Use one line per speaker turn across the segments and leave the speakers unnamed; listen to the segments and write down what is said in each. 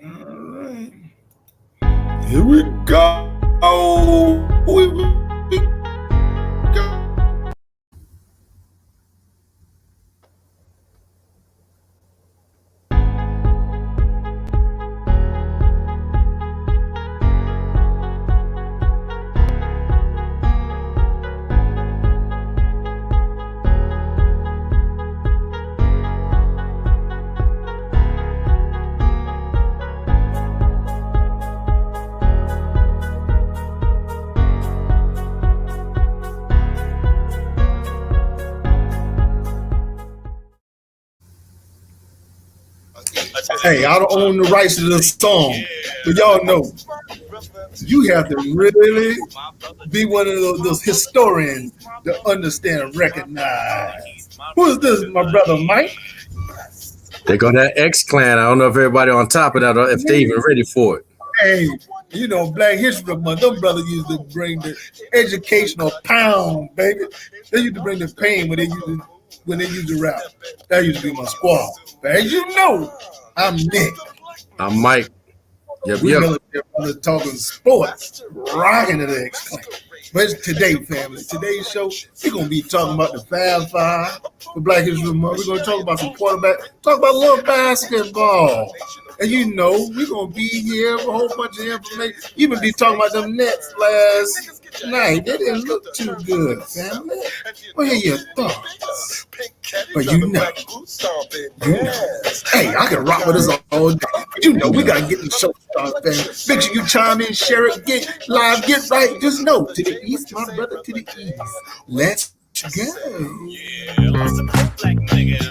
right. Here we go. We go. Hey, I don't own the rights to the song, but y'all know you have to really be one of those historians to understand and recognize. Who is this, my brother Mike?
They go that X Clan. I don't know if everybody on top of that or if they even ready for it.
Hey, you know, Black History Month, them brothers used to bring the educational pound, baby. They used to bring the pain when they used to rap. That used to be my squad. But as you know, I'm Nick.
I'm Mike.
Yep. We're talking sports, rocking to the X-Clan. But it's today, family. Today's show, we're going to be talking about the Fab Five for Black History Month. We're going to talk about some quarterback, talk about a little basketball. And you know, we're going to be here with a whole bunch of information. Even be talking about them Nets last night. They didn't look too good, family. What are your thoughts? But you know. Hey, I can rock with us all day. But you know, we got to get the show started, family. Make sure you chime in, share it, get live, get right. Just know, to the east, my brother, to the east. Let's go. Yeah, black nigga.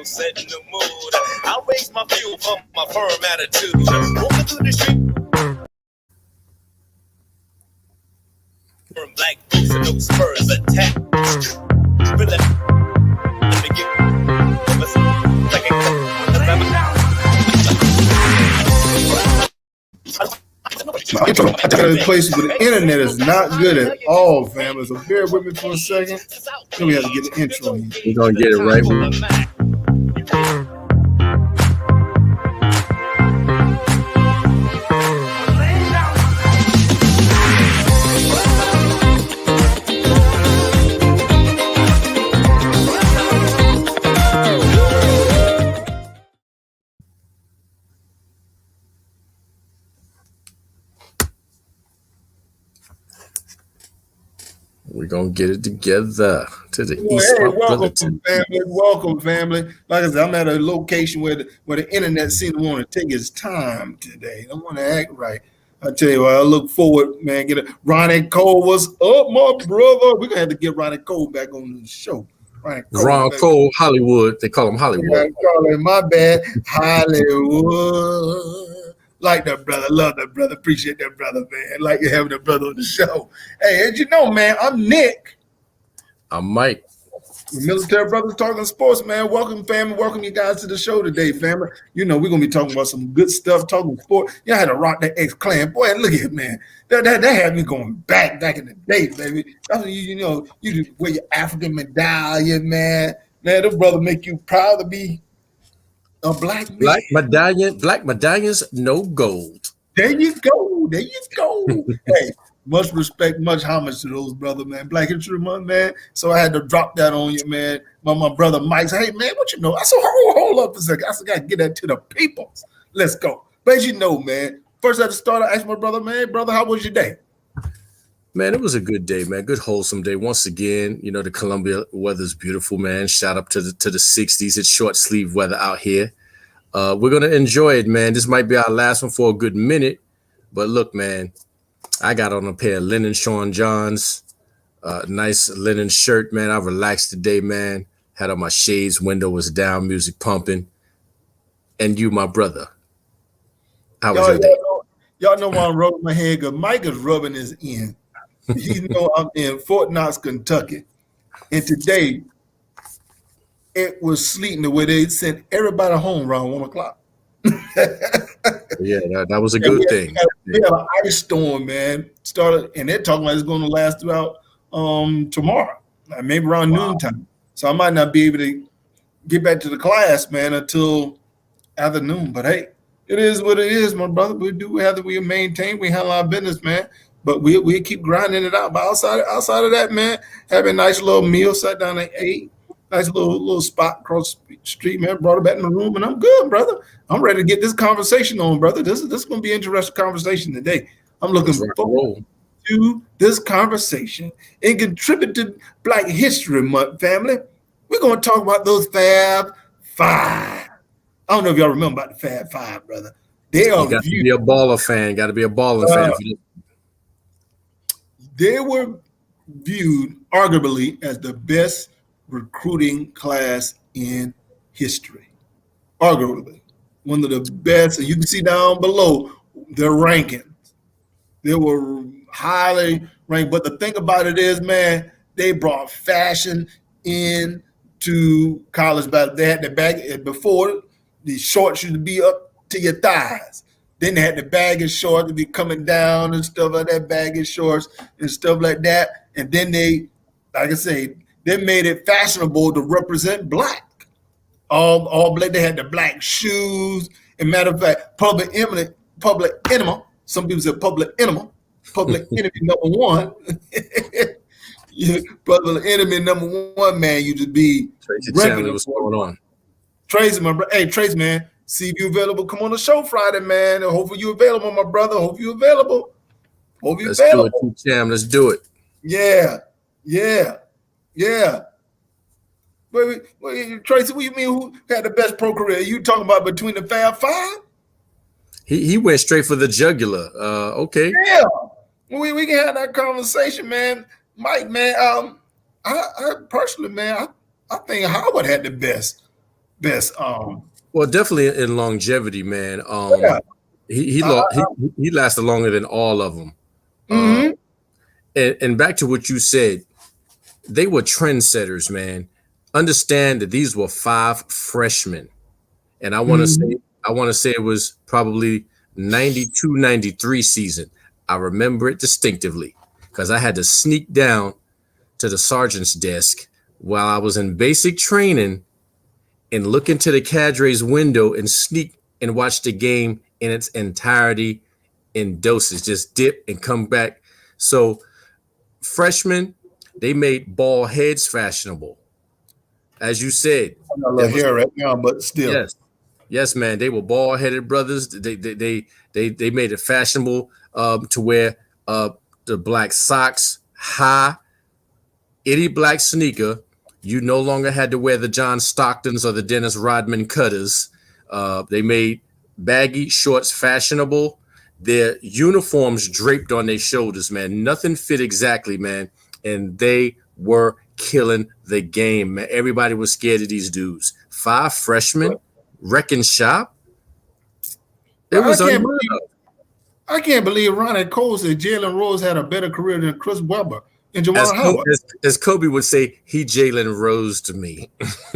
Setting the mood. I raise my fuel from my firm attitude. Walking through the street. From black boots and no spurs attack. Let me get a place where the internet is not good at all, family. So bear with me for a second. Then we have to get the intro in.
We're gonna get it right. We're gonna get it together to the east.
Hey, welcome, family. Like I said, I'm at a location where the internet seems to want to take its time today. I want to act right. I tell you what, I look forward, man. Get it. Ronnie Cole, what's up, my brother? We're gonna have to get Ronnie Cole back on the show.
Ron Cole, Hollywood. They call him Hollywood.
Yeah, call him, my bad, Hollywood. Like that brother, love that brother, appreciate that brother, man. Like you having that brother on the show. Hey, as you know, man, I'm Nick.
I'm Mike.
Military Brothers Talking Sports, man. Welcome, family. Welcome you guys to the show today, family. You know, we're going to be talking about some good stuff, talking sport. Y'all had to rock that X-Clan. Boy, look at it, man. That had me going back in the day, baby. That's when you wear your African medallion, man. Man, those brothers make you proud to be a black man.
Black medallions, no gold.
There you go. Hey, much respect, much homage to those brothers, man. Black History Month, man. So I had to drop that on you, man. My brother Mike said, hey, man, what you know? I said, hold up a second. I said, got to get that to the people. Let's go. But as you know, man, first at the start, I asked my brother, man, brother, how was your day?
Man, it was a good day, man. Good wholesome day. Once again, you know, the Columbia weather's beautiful, man. Shout up to the 60s. It's short sleeve weather out here. We're going to enjoy it, man. This might be our last one for a good minute. But look, man, I got on a pair of linen Sean Johns, nice linen shirt, man. I relaxed today, man. Had on my shades, window was down, music pumping. And you, my brother, how was your day?
Y'all know why I'm rubbing my head, because Mike is rubbing his end. You know, I'm in Fort Knox, Kentucky. And today, it was sleeting the way they sent everybody home around 1 o'clock.
Yeah, that was a
Yeah,
good thing.
we have an ice storm, man. Started, and they're talking like it's going to last throughout tomorrow, maybe around noontime. So I might not be able to get back to the class, man, until afternoon. But hey, it is what it is, my brother. We do have to maintain, we handle our business, man. But we keep grinding it out. But outside of that, man, having a nice little meal, sat down and ate. Nice little spot across the street, man. Brought it back in the room, and I'm good, brother. I'm ready to get this conversation on, brother. This is going to be an interesting conversation today. I'm looking forward to this conversation and contribute to Black History Month, family. We're going to talk about those Fab Five. I don't know if y'all remember about the Fab Five, brother. They are
got to be a baller fan. Got to be a baller fan.
They were viewed arguably as the best recruiting class in history. Arguably one of the best. And you can see down below their rankings. They were highly ranked. But the thing about it is, man, they brought fashion into college basketball. They had the bag before. The shorts used to be up to your thighs. Then they had the baggy shorts to be coming down and stuff like that, baggy shorts and stuff like that. And then they, like I say, they made it fashionable to represent Black. All Black. They had the black shoes. And matter of fact, public enemy. Some people say public enemy number one. Public enemy number one, man. You just be.
Tracy Chandler, what's going on?
Tracy, my brother. Hey, Tracy, man. See if you available. Come on the show Friday, man. Hopefully you available, my brother. Hope you available.
Let's do it, Cham. Let's do it.
Yeah. Wait, Tracy, what do you mean? Who had the best pro career? You talking about between the Fab Five?
He went straight for the jugular. Okay.
Yeah. We can have that conversation, man. Mike, man. I personally, man, I think Howard had the best.
Well, definitely in longevity, man. He lasted longer than all of them.
Mm-hmm.
And back to what you said, they were trendsetters, man. Understand that these were 5 freshmen, and I want to say it was probably 92, 93 season. I remember it distinctively because I had to sneak down to the sergeant's desk while I was in basic training and look into the cadre's window and sneak and watch the game in its entirety in doses, just dip and come back. So freshmen, they made bald heads fashionable. As you said.
I'm not here right now, but still.
Yes, man. They were bald-headed brothers. They made it fashionable to wear the black socks, high, itty black sneaker. You no longer had to wear the John Stocktons or the Dennis Rodman cutters. They made baggy shorts fashionable. Their uniforms draped on their shoulders, man. Nothing fit exactly, man. And they were killing the game, man. Everybody was scared of these dudes. 5 freshmen wrecking shop. It was unreal.
I can't believe Ronnie Cole said Jalen Rose had a better career than Chris Webber and Jamal Howard.
As Kobe would say, he Jalen Rose to me.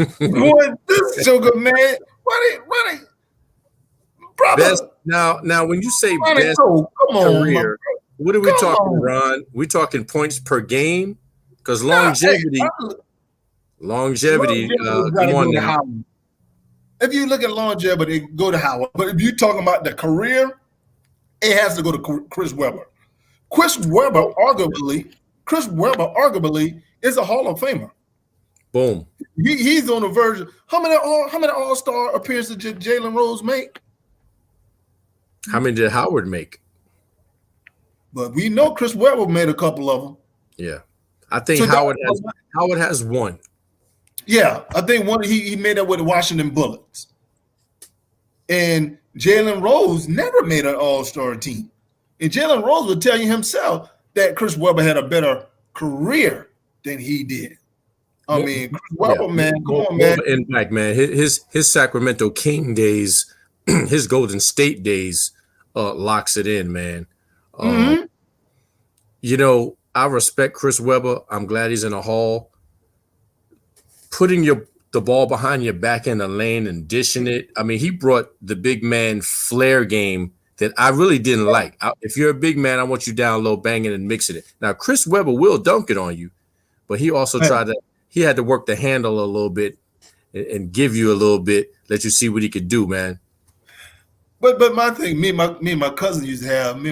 Boy, this sugar man, Ronnie, brother.
Best, now, when you say
Ronnie
best
Cole, come on,
career, what are we talking, Ron? We talking points per game? Because longevity. Come on now.
If you look at longevity, go to Howard. But if you're talking about the career, it has to go to Chris Webber. Chris Webber arguably is a Hall of Famer.
Boom.
He's on the verge. How many All-Star appearances did Jalen Rose make?
How many did Howard make?
But we know Chris Webber made a couple of them.
Yeah. I think Howard has one.
Yeah, I think one he made up with the Washington Bullets. And Jalen Rose never made an All-Star team. And Jalen Rose would tell you himself that Chris Webber had a better career than he did. I mean, Chris Webber, man, come on, man.
Impact, man. His Sacramento King days, his Golden State days, locks it in, man. You know, I respect Chris Webber. I'm glad he's in a Hall. Putting the the ball behind your back in the lane and dishing it. I mean, he brought the big man flair game that I really didn't like. If you're a big man, I want you down low, banging and mixing it. Now, Chris Webber will dunk it on you, but he also he had to work the handle a little bit and give you a little bit, let you see what he could do, man.
But my thing, me and my cousin used to have,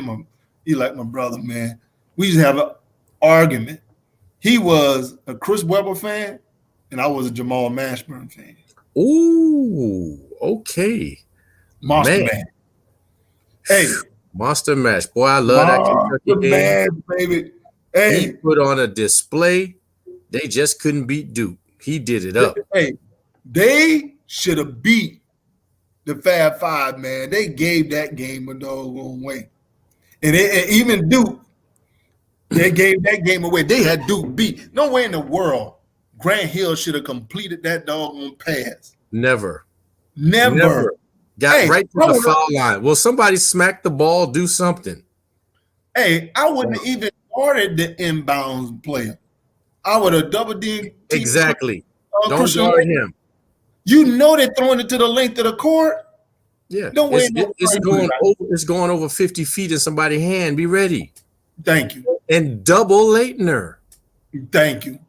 he like my brother, man. We used to have an argument. He was a Chris Webber fan, and I was a Jamal Mashburn fan.
Ooh, okay.
Monster Man. Hey.
Monster Mash. Boy, I love that Kentucky game.
Baby. Hey.
He put on a display. They just couldn't beat Duke. He did it up.
Hey, they should have beat the Fab Five, man. They gave that game a doggone way. And even Duke, they gave that game away. They had Duke beat. No way in the world Grant Hill should have completed that doggone pass.
Never. Got right to the foul line. Will somebody smack the ball, do something?
Hey, I wouldn't have even guarded the inbounds player. I would have double D.
Exactly. Don't guard him.
You know they're throwing it to the length of the court.
Yeah. No way. It's going over 50 feet in somebody's hand. Be ready.
Thank you.
And double Leitner.
Thank you.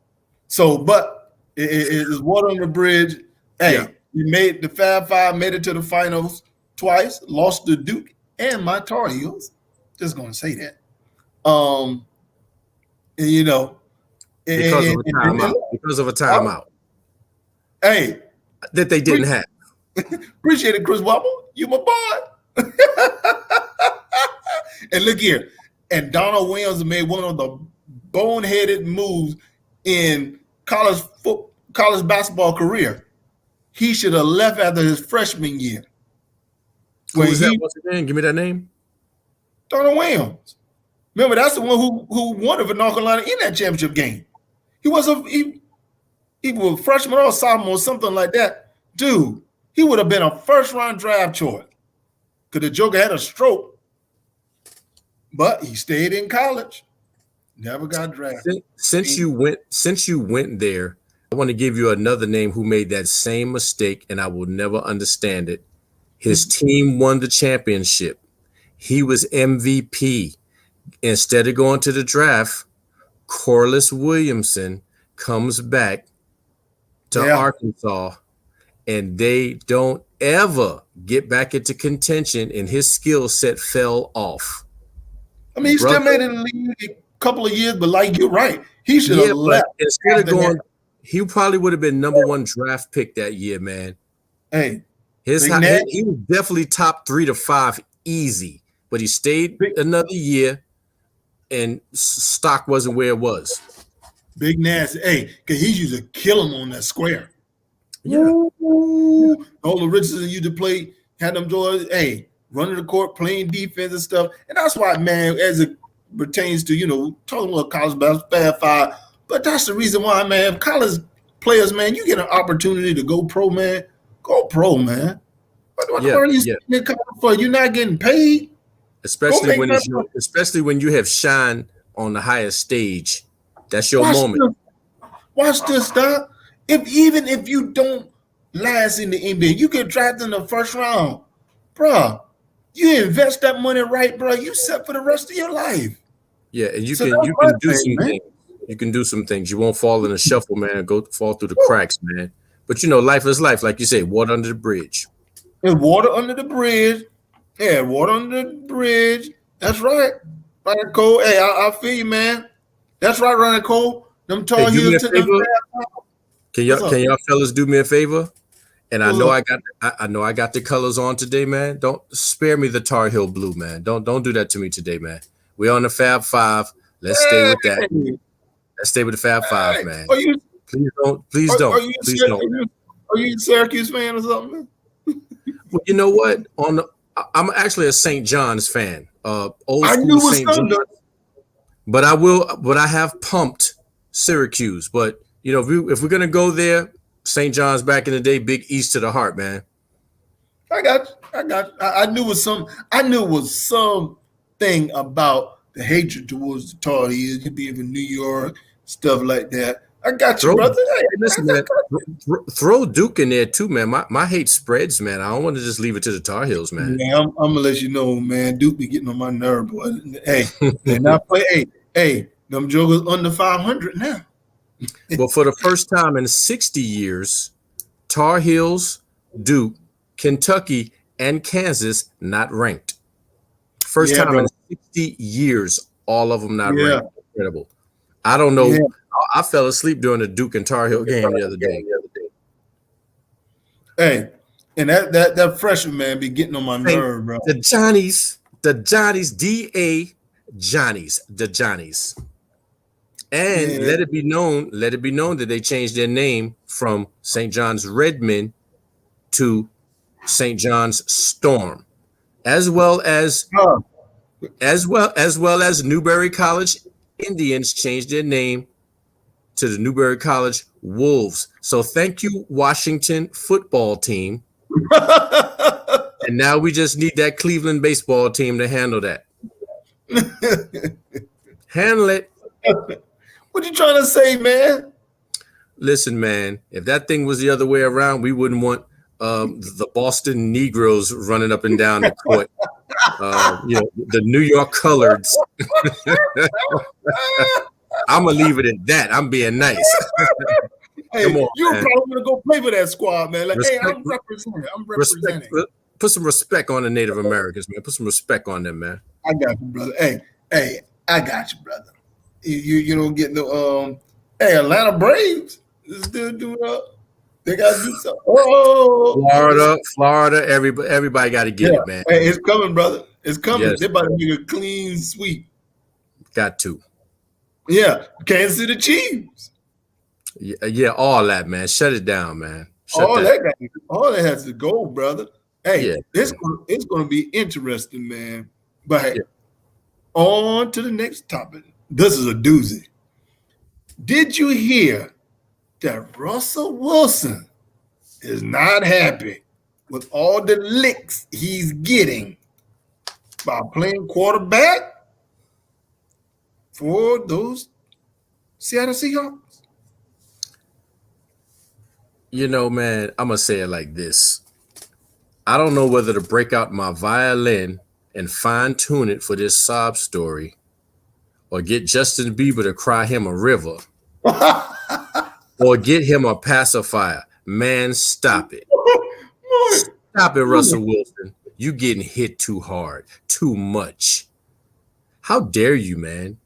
So, but it is water on the bridge. Hey, we made the Fab Five, made it to the finals twice, lost to Duke and my Tar Heels. Just gonna say that. And you know,
because of a timeout.
Hey,
that they didn't have.
Appreciate it, Chris Webber. You my boy. And look here. And Donald Williams made one of the boneheaded moves in college basketball career. He should have left after his freshman year.
Who was that? What's his name? Give me that name.
Donald Williams. Remember, that's the one who won for North Carolina in that championship game. He was a freshman or sophomore or something like that. Dude, he would have been a first-round draft choice. Because the Joker had a stroke. But he stayed in college. Never got drafted.
Since you went there, I want to give you another name who made that same mistake, and I will never understand it. His team won the championship. He was MVP. Instead of going to the draft, Corliss Williamson comes back to Arkansas, and they don't ever get back into contention, and his skill set fell off.
I mean, he still made it in the league a couple of years, but like you're right, he should have left.
Instead of going, he probably would have been number one draft pick that year, man.
Hey,
he was definitely top 3 to 5 easy, but he stayed another year, and stock wasn't where it was.
Big Nasty, hey, because he used to kill him on that square.
Yeah.
All the Richardson used to play, had them joys, hey, running the court, playing defense and stuff. And that's why, man, as it pertains to, talking about college basketball, Fab Five, but that's the reason why, man, college players, man, you get an opportunity to go pro, man. Go pro, man. What are you for? You're not getting paid?
Especially when you have shined on the highest stage. That's your moment.
Watch this, Doc. Even if you don't last in the NBA, you get drafted in the first round, bro. You invest that money right, bro. You set for the rest of your life.
Yeah, and you can do some things. You can do some things. You won't fall in a shuffle, man, and fall through the cracks, man. But life is life, like you say, water under the bridge.
And water under the bridge. Yeah, water under the bridge. That's right. Ryan Cole. Hey, I feel you, man. That's right, Ryan Cole. Them Tar Heels took them.
Can y'all fellas do me a favor? And I know I got the colors on today, man. Don't spare me the Tar Heel blue, man. Don't do that to me today, man. We're on the Fab Five. Let's stay with that. Let's stay with the Fab Five, man. Please don't.
Are you a Syracuse fan or something?
Well, you know what? I'm actually a St. John's fan. Old school St. John's. But I have pumped Syracuse. But if we're gonna go there, St. John's back in the day, big East to the heart, man. I knew it was something about the hatred towards the Tar Heels, being from New York, stuff like that.
I got you, brother. Hey,
listen, man, throw Duke in there too, man. My hate spreads, man. I don't want to just leave it to the Tar Heels, man.
Yeah, I'm gonna let you know, man. Duke be getting on my nerve, boy. Hey, they not play. Hey, them jokers under 500 now.
Well, for the first time in 60 years, Tar Heels, Duke, Kentucky, and Kansas not ranked. First time in 60 years, all of them not ranked. Incredible. I don't know. Yeah. I fell asleep during the Duke and Tar Heel game the other day.
Hey, and that freshman man be getting on my nerve, bro.
The Johnnies, D.A. Johnnies, the Johnnies. And let it be known that they changed their name from St. John's Redmen to St. John's Storm, as well as Newberry College Indians changed their name to the Newberry College Wolves. So thank you, Washington football team. And now we just need that Cleveland baseball team to handle that. Handle it.
What you trying to say, man?
Listen, man, if that thing was the other way around, we wouldn't want the Boston Negroes running up and down the court. The New York Coloreds. I'm gonna leave it at that. I'm being nice.
Hey, come on, you're probably gonna go play for that squad, man. Like, hey, I'm representing.
Put some respect on the Native Americans, man. Put some respect on them, man.
I got you, brother. Hey, I got you, brother. You don't get no Atlanta Braves is still doing up. They gotta do something. Oh,
Florida, everybody got to get it, man.
Hey, it's coming, brother. It's coming. Yes. They're about to make a clean sweep.
Got to.
Yeah, Kansas City Chiefs.
Yeah, all that, man. Shut it down, man.
All that has to go, brother. Hey, it's going to be interesting, man. But on to the next topic. This is a doozy. Did you hear that Russell Wilson is not happy with all the licks he's getting by playing quarterback for those Seattle Seahawks?
You know, man, I'm going to say it like this. I don't know whether to break out my violin and fine-tune it for this sob story or get Justin Bieber to cry him a river or get him a pacifier. Man, stop it. Stop it, Russell Wilson. You getting hit too hard, too much. How dare you, man?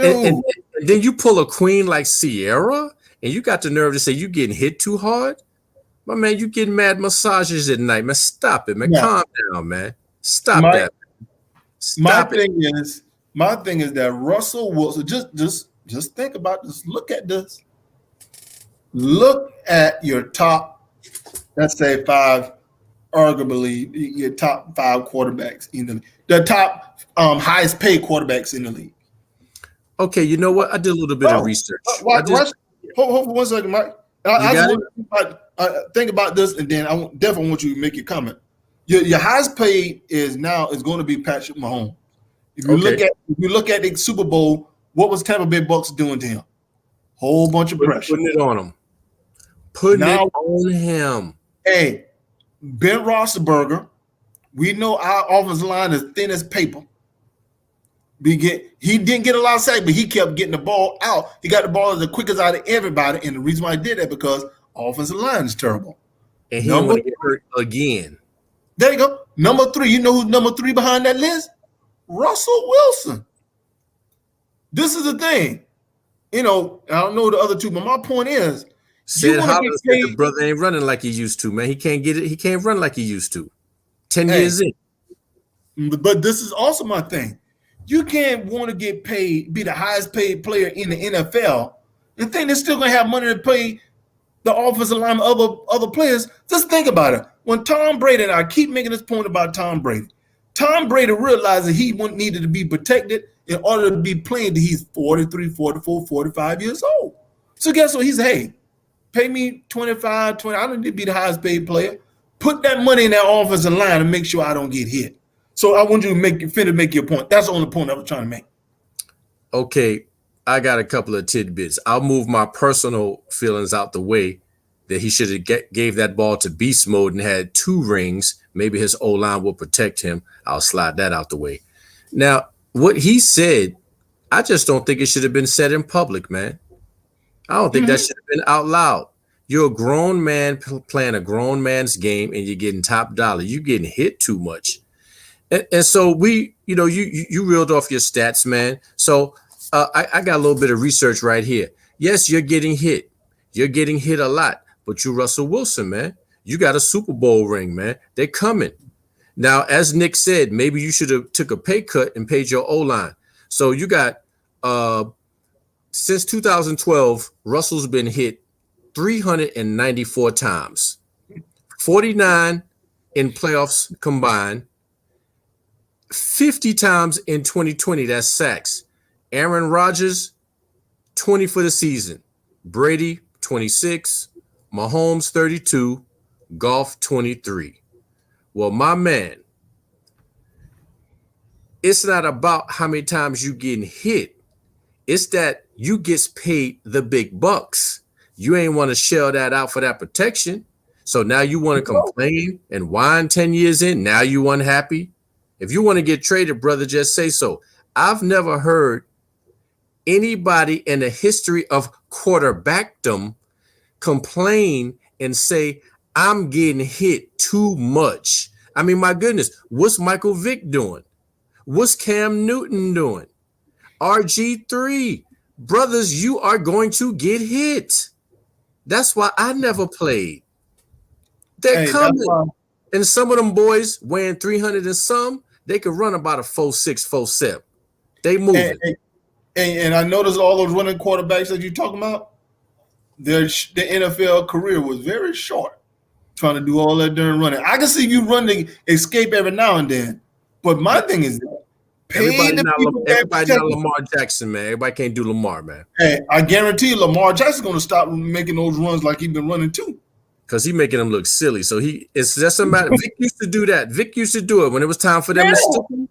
And then you pull a queen like Sierra and you got the nerve to say you getting hit too hard? My man, you getting mad massages at night, man. Stop it, man. Calm down, man. Stop that. Stop it.
My thing is that Russell Wilson, just think about this. Look at this. Look at your top, let's say 5, arguably your top 5 quarterbacks in the top highest paid quarterbacks in the league.
Okay, you know what? I did a little bit of research.
Hold for 1 second, Mike. Think about this, and then I definitely want you to make your comment. Your highest paid is going to be Patrick Mahomes. If you look at the Super Bowl, what was Tampa Bay Bucks doing to him? Whole bunch of pressure.
Putting it on him. Putting it on him.
Hey, Ben Roethlisberger, we know our offensive line is thin as paper. He didn't get a lot of sacks, but he kept getting the ball out. He got the ball the quickest out of everybody, and the reason why he did that because offensive line is terrible.
And he don't want to get hurt again.
There you go. Number 3. You know who's number 3 behind that list? Russell Wilson. This is the thing. I don't know the other 2, but my point is,
the brother ain't running like he used to, man. He can't get it. He can't run like he used to. 10 years in.
But this is also my thing. You can't want to get paid, be the highest paid player in the NFL, and think they're still going to have money to pay the offensive line of other players. Just think about it. When Tom Brady, and I keep making this point about Tom Brady realized that he needed to be protected in order to be playing till he's 43, 44, 45 years old. So guess what? He said, hey, pay me 25, 20. I don't need to be the highest paid player. Put that money in that offensive line and make sure I don't get hit. So I want you to make your point. That's the only point I was trying to make.
Okay, I got a couple of tidbits. I'll move my personal feelings out the way that he should have gave that ball to beast mode and had 2 rings. Maybe his O-line will protect him. I'll slide that out the way. Now, what he said, I just don't think it should have been said in public, man. I don't think that should have been out loud. You're a grown man playing a grown man's game and you're getting top dollar. You're getting hit too much. And so you reeled off your stats, man. So I got a little bit of research right here. Yes, you're getting hit. You're getting hit a lot. But you Russell Wilson, man. You got a Super Bowl ring, man. They're coming. Now, as Nick said, maybe you should have took a pay cut and paid your O-line. So you got since 2012, Russell's been hit 394 times, 49 in playoffs combined, 50 times in 2020. That's sacks. Aaron Rodgers, 20 for the season. Brady, 26. Mahomes, 32. Goff, 23. Well, my man, it's not about how many times you getting hit. It's that you gets paid the big bucks. You ain't want to shell that out for that protection. So now you want to complain and whine 10 years in. Now you unhappy. If you want to get traded, brother, just say so. I've never heard anybody in the history of quarterbackdom complain and say, I'm getting hit too much. I mean, my goodness, what's Michael Vick doing? What's Cam Newton doing? RG3, brothers, you are going to get hit. That's why I never played. They're coming. And some of them boys weighing 300 and some, they could run about a 4.6, 4.7. They moving.
And I noticed all those running quarterbacks that you're talking about, the NFL career was very short trying to do all that during running. I can see you running escape every now and then. But my thing is that
everybody not Lamar Jackson, man. Everybody can't do Lamar, man.
Hey, I guarantee Lamar Jackson's going to stop making those runs like he's been running too.
Because he's making them look silly. So it's just a matter. Vic used to do that. Vic used to do it when it was time for them to stick him.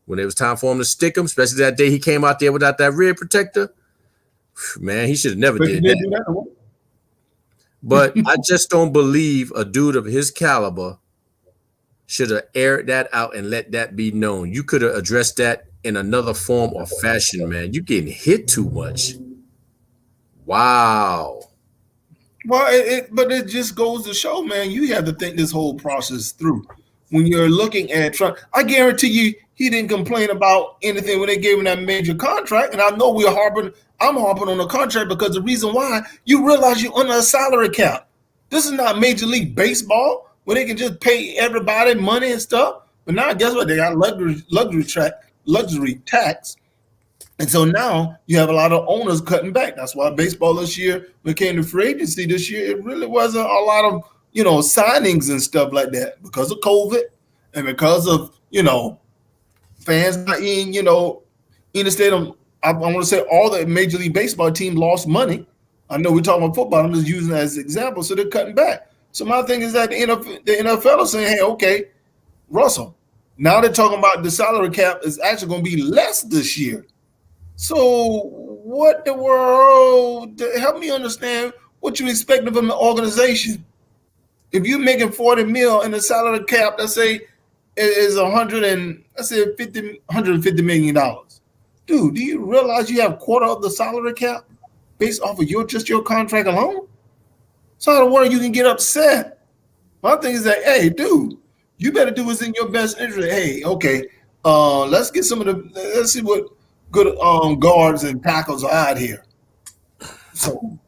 When it was time for him to stick him, especially that day he came out there without that rear protector. Man, he should have never did that. But I just don't believe a dude of his caliber should have aired that out and let that be known. You could have addressed that in another form or fashion, man. You're getting hit too much. Wow.
Well, but it just goes to show, man, you have to think this whole process through. When you're looking at Trump, I guarantee you he didn't complain about anything when they gave him that major contract. And I know I'm harping on the contract because the reason why, you realize you're under a salary cap. This is not Major League Baseball where they can just pay everybody money and stuff. But now guess what? They got luxury tax. And so now you have a lot of owners cutting back. That's why baseball this year, when it came to free agency this year, it really wasn't a lot of, signings and stuff like that because of COVID and because of, fans not in the stadium. I want to say all the Major League Baseball team lost money. I know we're talking about football. I'm just using that as an example. So they're cutting back. So my thing is that the NFL is saying, hey, okay, Russell, now they're talking about the salary cap is actually going to be less this year. So what the world, help me understand what you're expecting from the organization. If you're making $40 million and the salary cap, let's say, is $150 million. Dude, do you realize you have a quarter of the salary cap based off of your contract alone? So out of where you can get upset. My thing is that, hey, dude, you better do what's in your best interest. Hey, okay, let's see what good guards and tackles are out here. So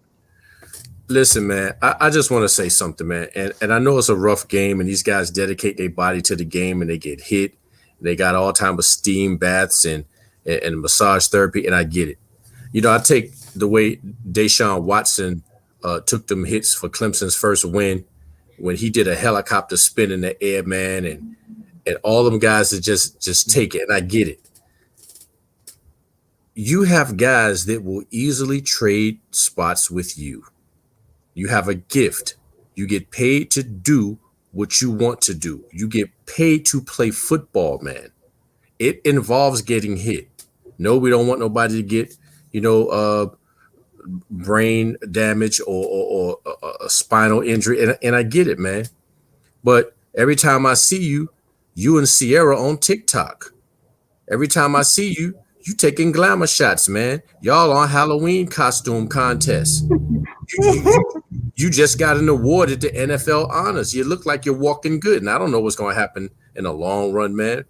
listen, man, I just want to say something, man. And I know it's a rough game and these guys dedicate their body to the game and they get hit. They got all time of steam baths and massage therapy, and I get it. I take the way Deshaun Watson took them hits for Clemson's first win when he did a helicopter spin in the air, man, and all them guys that just take it, and I get it. You have guys that will easily trade spots with you. You have a gift. You get paid to do what you want to do. You get paid to play football, man. It involves getting hit. No, we don't want nobody to get, brain damage or a spinal injury, and I get it, man. But every time I see you and Sierra on TikTok. Every time I see you, you taking glamour shots, man. Y'all on Halloween costume contest. You just got an award at the NFL Honors. You look like you're walking good, and I don't know what's going to happen in the long run, man.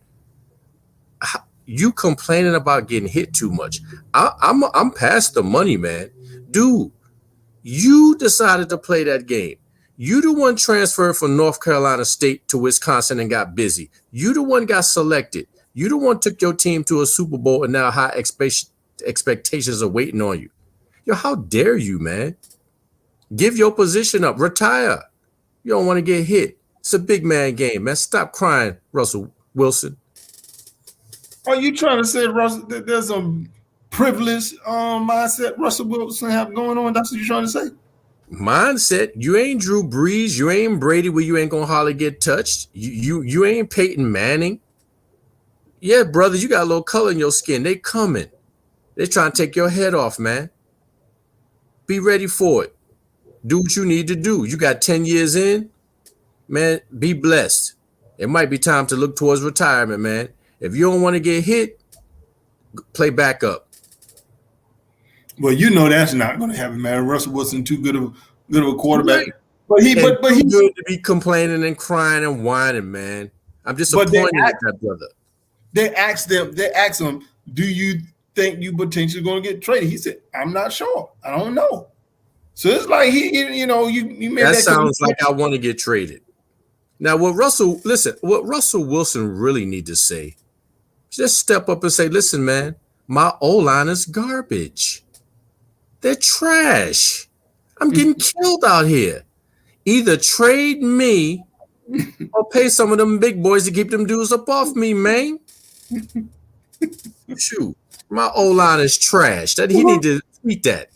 You complaining about getting hit too much. I'm past the money, man. Dude, you decided to play that game. You the one transferred from North Carolina State to Wisconsin and got busy. You the one got selected. You the one took your team to a Super Bowl and now high expectations are waiting on you. Yo, how dare you, man? Give your position up. Retire. You don't want to get hit. It's a big man game, man. Stop crying, Russell Wilson.
Are you trying to say, Russell, that there's some privileged mindset Russell Wilson have going on? That's what you're trying to say?
Mindset. You ain't Drew Brees. You ain't Brady where you ain't going to hardly get touched. You ain't Peyton Manning. Yeah, brother, you got a little color in your skin. They coming. They're trying to take your head off, man. Be ready for it. Do what you need to do. You got 10 years in, man, be blessed. It might be time to look towards retirement, man. If you don't want to get hit, play backup.
Well, you know that's not going to happen, man. Russell Wilson too good of a quarterback.
Right.
But he's
good to be complaining and crying and whining, man. I'm disappointed at that brother.
They asked him, do you think you potentially going to get traded? He said, I'm not sure. I don't know. So it's like you made
that sounds like I want to get traded. Now, what Russell Wilson really need to say, just step up and say, listen, man, my O-line is garbage. They're trash. I'm getting killed out here. Either trade me or pay some of them big boys to keep them dudes up off me, man. Shoot, my O-line is trash. That he need to tweet that.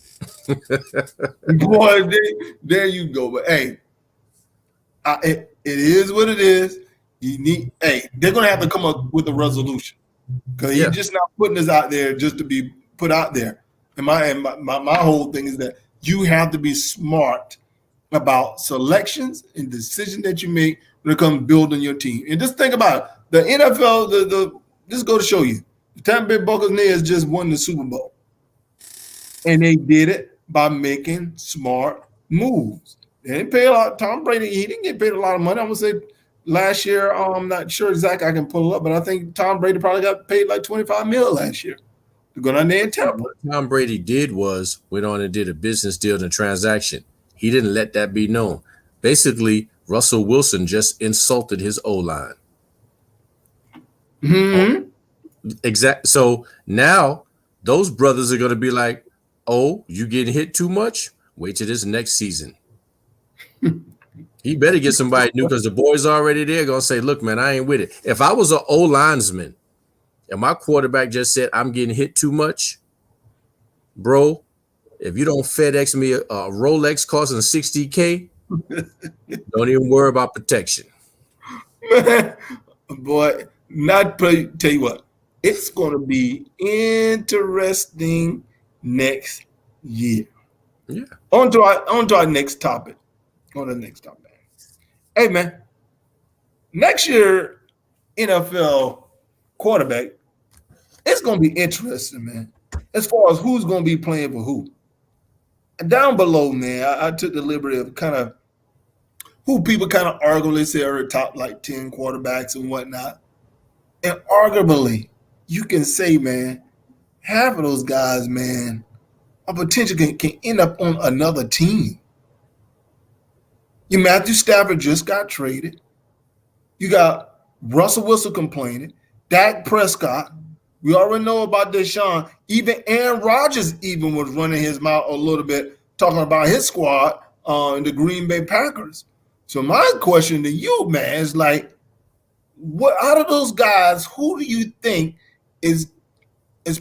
Boy, there you go. But hey, it is what it is. They're gonna have to come up with a resolution because he's just not putting this out there just to be put out there. And my whole thing is that you have to be smart about selections and decisions that you make when it comes to building your team. And just think about it. The NFL, just go to show you. The Tampa Bay Buccaneers just won the Super Bowl. And they did it by making smart moves. They didn't pay a lot. Tom Brady, he didn't get paid a lot of money. I'm going to say last year, I'm not sure exactly I can pull it up, but I think Tom Brady probably got paid like $25 million last year to go down there in Tampa.
What Tom Brady went on and did a business deal and a transaction. He didn't let that be known. Basically, Russell Wilson just insulted his O-line.
Mm-hmm.
Exactly. So now those brothers are going to be like, oh, you getting hit too much? Wait till this next season. He better get somebody new because the boys already there going to say, look, man, I ain't with it. If I was an O-linesman and my quarterback just said, I'm getting hit too much, bro, if you don't FedEx me a Rolex costing $60K, don't even worry about protection.
Boy, tell you what, it's going to be interesting next year.
Yeah.
On to our next topic. Hey, man, next year, NFL quarterback, it's going to be interesting, man, as far as who's going to be playing for who. And down below, man, I took the liberty of kind of who people kind of arguably say are the top like 10 quarterbacks and whatnot. And arguably, you can say, man, half of those guys, man, a potential can end up on another team. Matthew Stafford just got traded. You got Russell Wilson complaining. Dak Prescott. We already know about Deshaun. Even Aaron Rodgers even was running his mouth a little bit, talking about his squad in the Green Bay Packers. So my question to you, man, is like, what out of those guys, who do you think is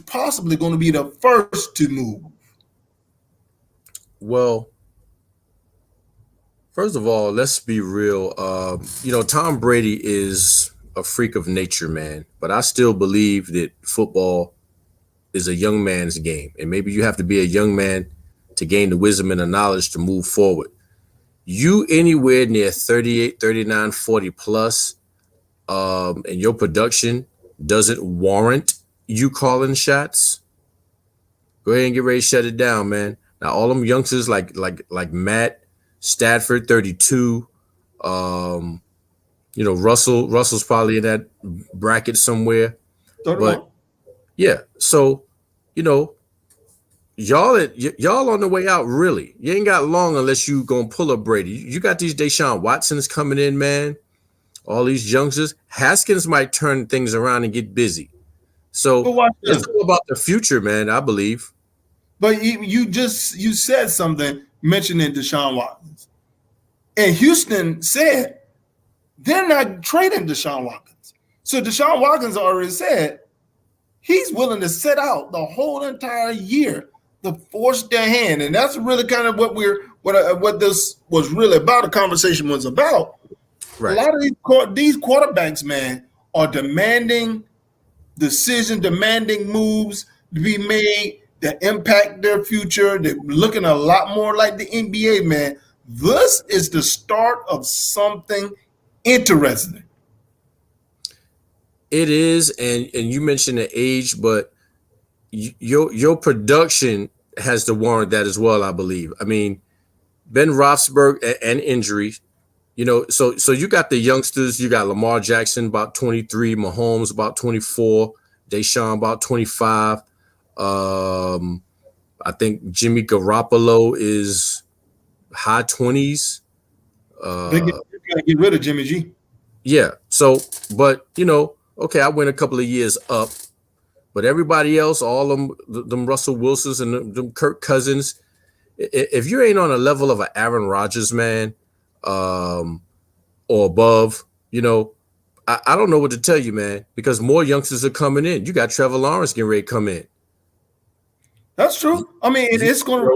possibly going to be the first to move?
Well, first of all, let's be real. Tom Brady is a freak of nature, man. But I still believe that football is a young man's game. And maybe you have to be a young man to gain the wisdom and the knowledge to move forward. You anywhere near 38, 39, 40 plus, and your production doesn't warrant you calling shots, go ahead and get ready to shut it down, man. Now, all them youngsters like Matt Stafford, 32, Russell's probably in that bracket somewhere.
31.
But yeah, so y'all on the way out. Really, you ain't got long unless you gonna pull up Brady. You got these Deshaun Watsons coming in, man. All these youngsters. Haskins might turn things around and get busy. So it's all about the future, man. I believe.
But you said something mentioning Deshaun Watkins, and Houston said they're not trading Deshaun Watkins. So Deshaun Watkins already said he's willing to sit out the whole entire year to force their hand, and that's really kind of what this was really about. The conversation was about. Right. A lot of these quarterbacks, man, are demanding moves to be made that impact their future. They're looking a lot more like the NBA, man. This is the start of something interesting.
It is, and you mentioned the age, but your production has to warrant that as well, I believe. I mean, Ben Roethlisberger and injury, so you got the youngsters. You got Lamar Jackson about 23, Mahomes about 24, Deshaun about 25. I think Jimmy Garoppolo is high 20s.
They gotta get rid of Jimmy G.
Yeah. So, but okay, I went a couple of years up, but everybody else, all them Russell Wilsons and them Kirk Cousins, if you ain't on a level of an Aaron Rodgers, man, or above, I don't know what to tell you, man, because more youngsters are coming in. You got Trevor Lawrence getting ready to come in.
That's true. I mean, it's going to.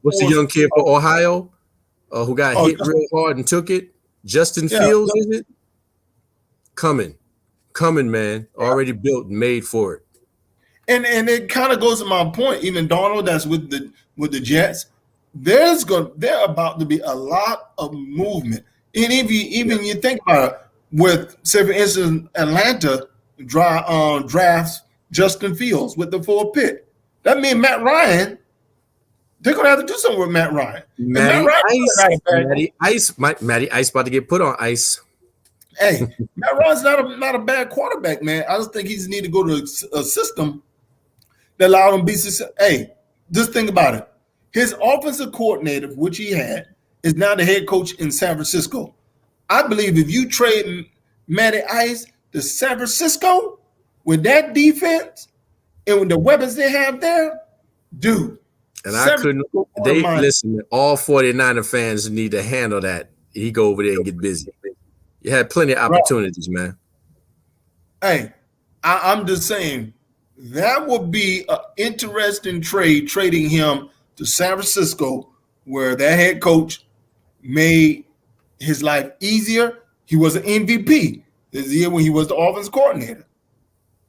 What's the young kid for Ohio who got hit real hard and took it? Justin Fields, is it? Coming, man. Already built, made for it.
And it kind of goes to my point. Even Donald, that's with the Jets. They're about to be a lot of movement. And if you think about it, with, say for instance, Atlanta drafts Justin Fields with the 4th pick. That means Matt Ryan. They're gonna have to do something with Matt Ryan.
Matty Ice about to get put on ice.
Hey, Matt Ryan's not a bad quarterback, man. I just think he need to go to a system that allowed him to be successful. Hey, just think about it. His offensive coordinator, which he had, is now the head coach in San Francisco. I believe if you trade Matty Ice to San Francisco with that defense and with the weapons they have there, dude.
And I couldn't. Listen. All 49er fans need to handle that. He go over there and get busy. You had plenty of opportunities, man.
Hey, I'm just saying that would be an interesting trade, trading him to San Francisco, where that head coach made his life easier. He was an MVP this year when he was the offense coordinator.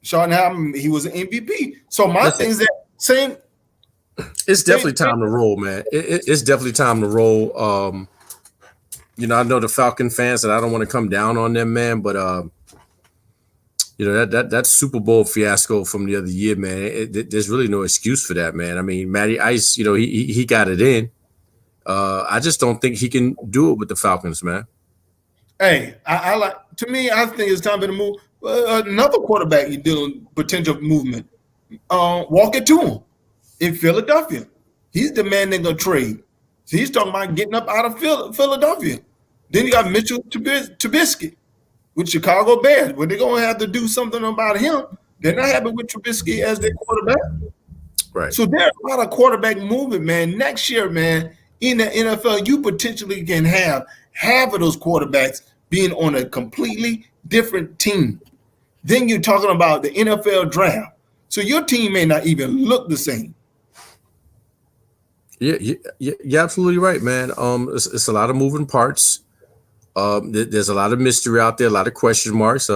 Sean Hammond, he was an MVP. So my thing is that same.
It's definitely time to roll, man. It's definitely time to roll. I know the Falcon fans, and I don't want to come down on them, man, but that Super Bowl fiasco from the other year, man. There's really no excuse for that, man. I mean, Matty Ice, he got it in. I just don't think he can do it with the Falcons, man.
Hey, I think it's time to move. Another quarterback you're dealing potential movement. Walk it to him in Philadelphia. He's demanding a trade. So he's talking about getting up out of Philadelphia. Then you got Mitchell Trubisky with Chicago Bears. But they're going to have to do something about him. They're not happy with Trubisky as their quarterback.
Right.
So there's a lot of quarterback movement, man. Next year, man, in the NFL, you potentially can have half of those quarterbacks being on a completely different team. Then you're talking about the NFL draft. So your team may not even look the same.
Yeah, you're absolutely right, man. It's a lot of moving parts. There's a lot of mystery out there, a lot of question marks.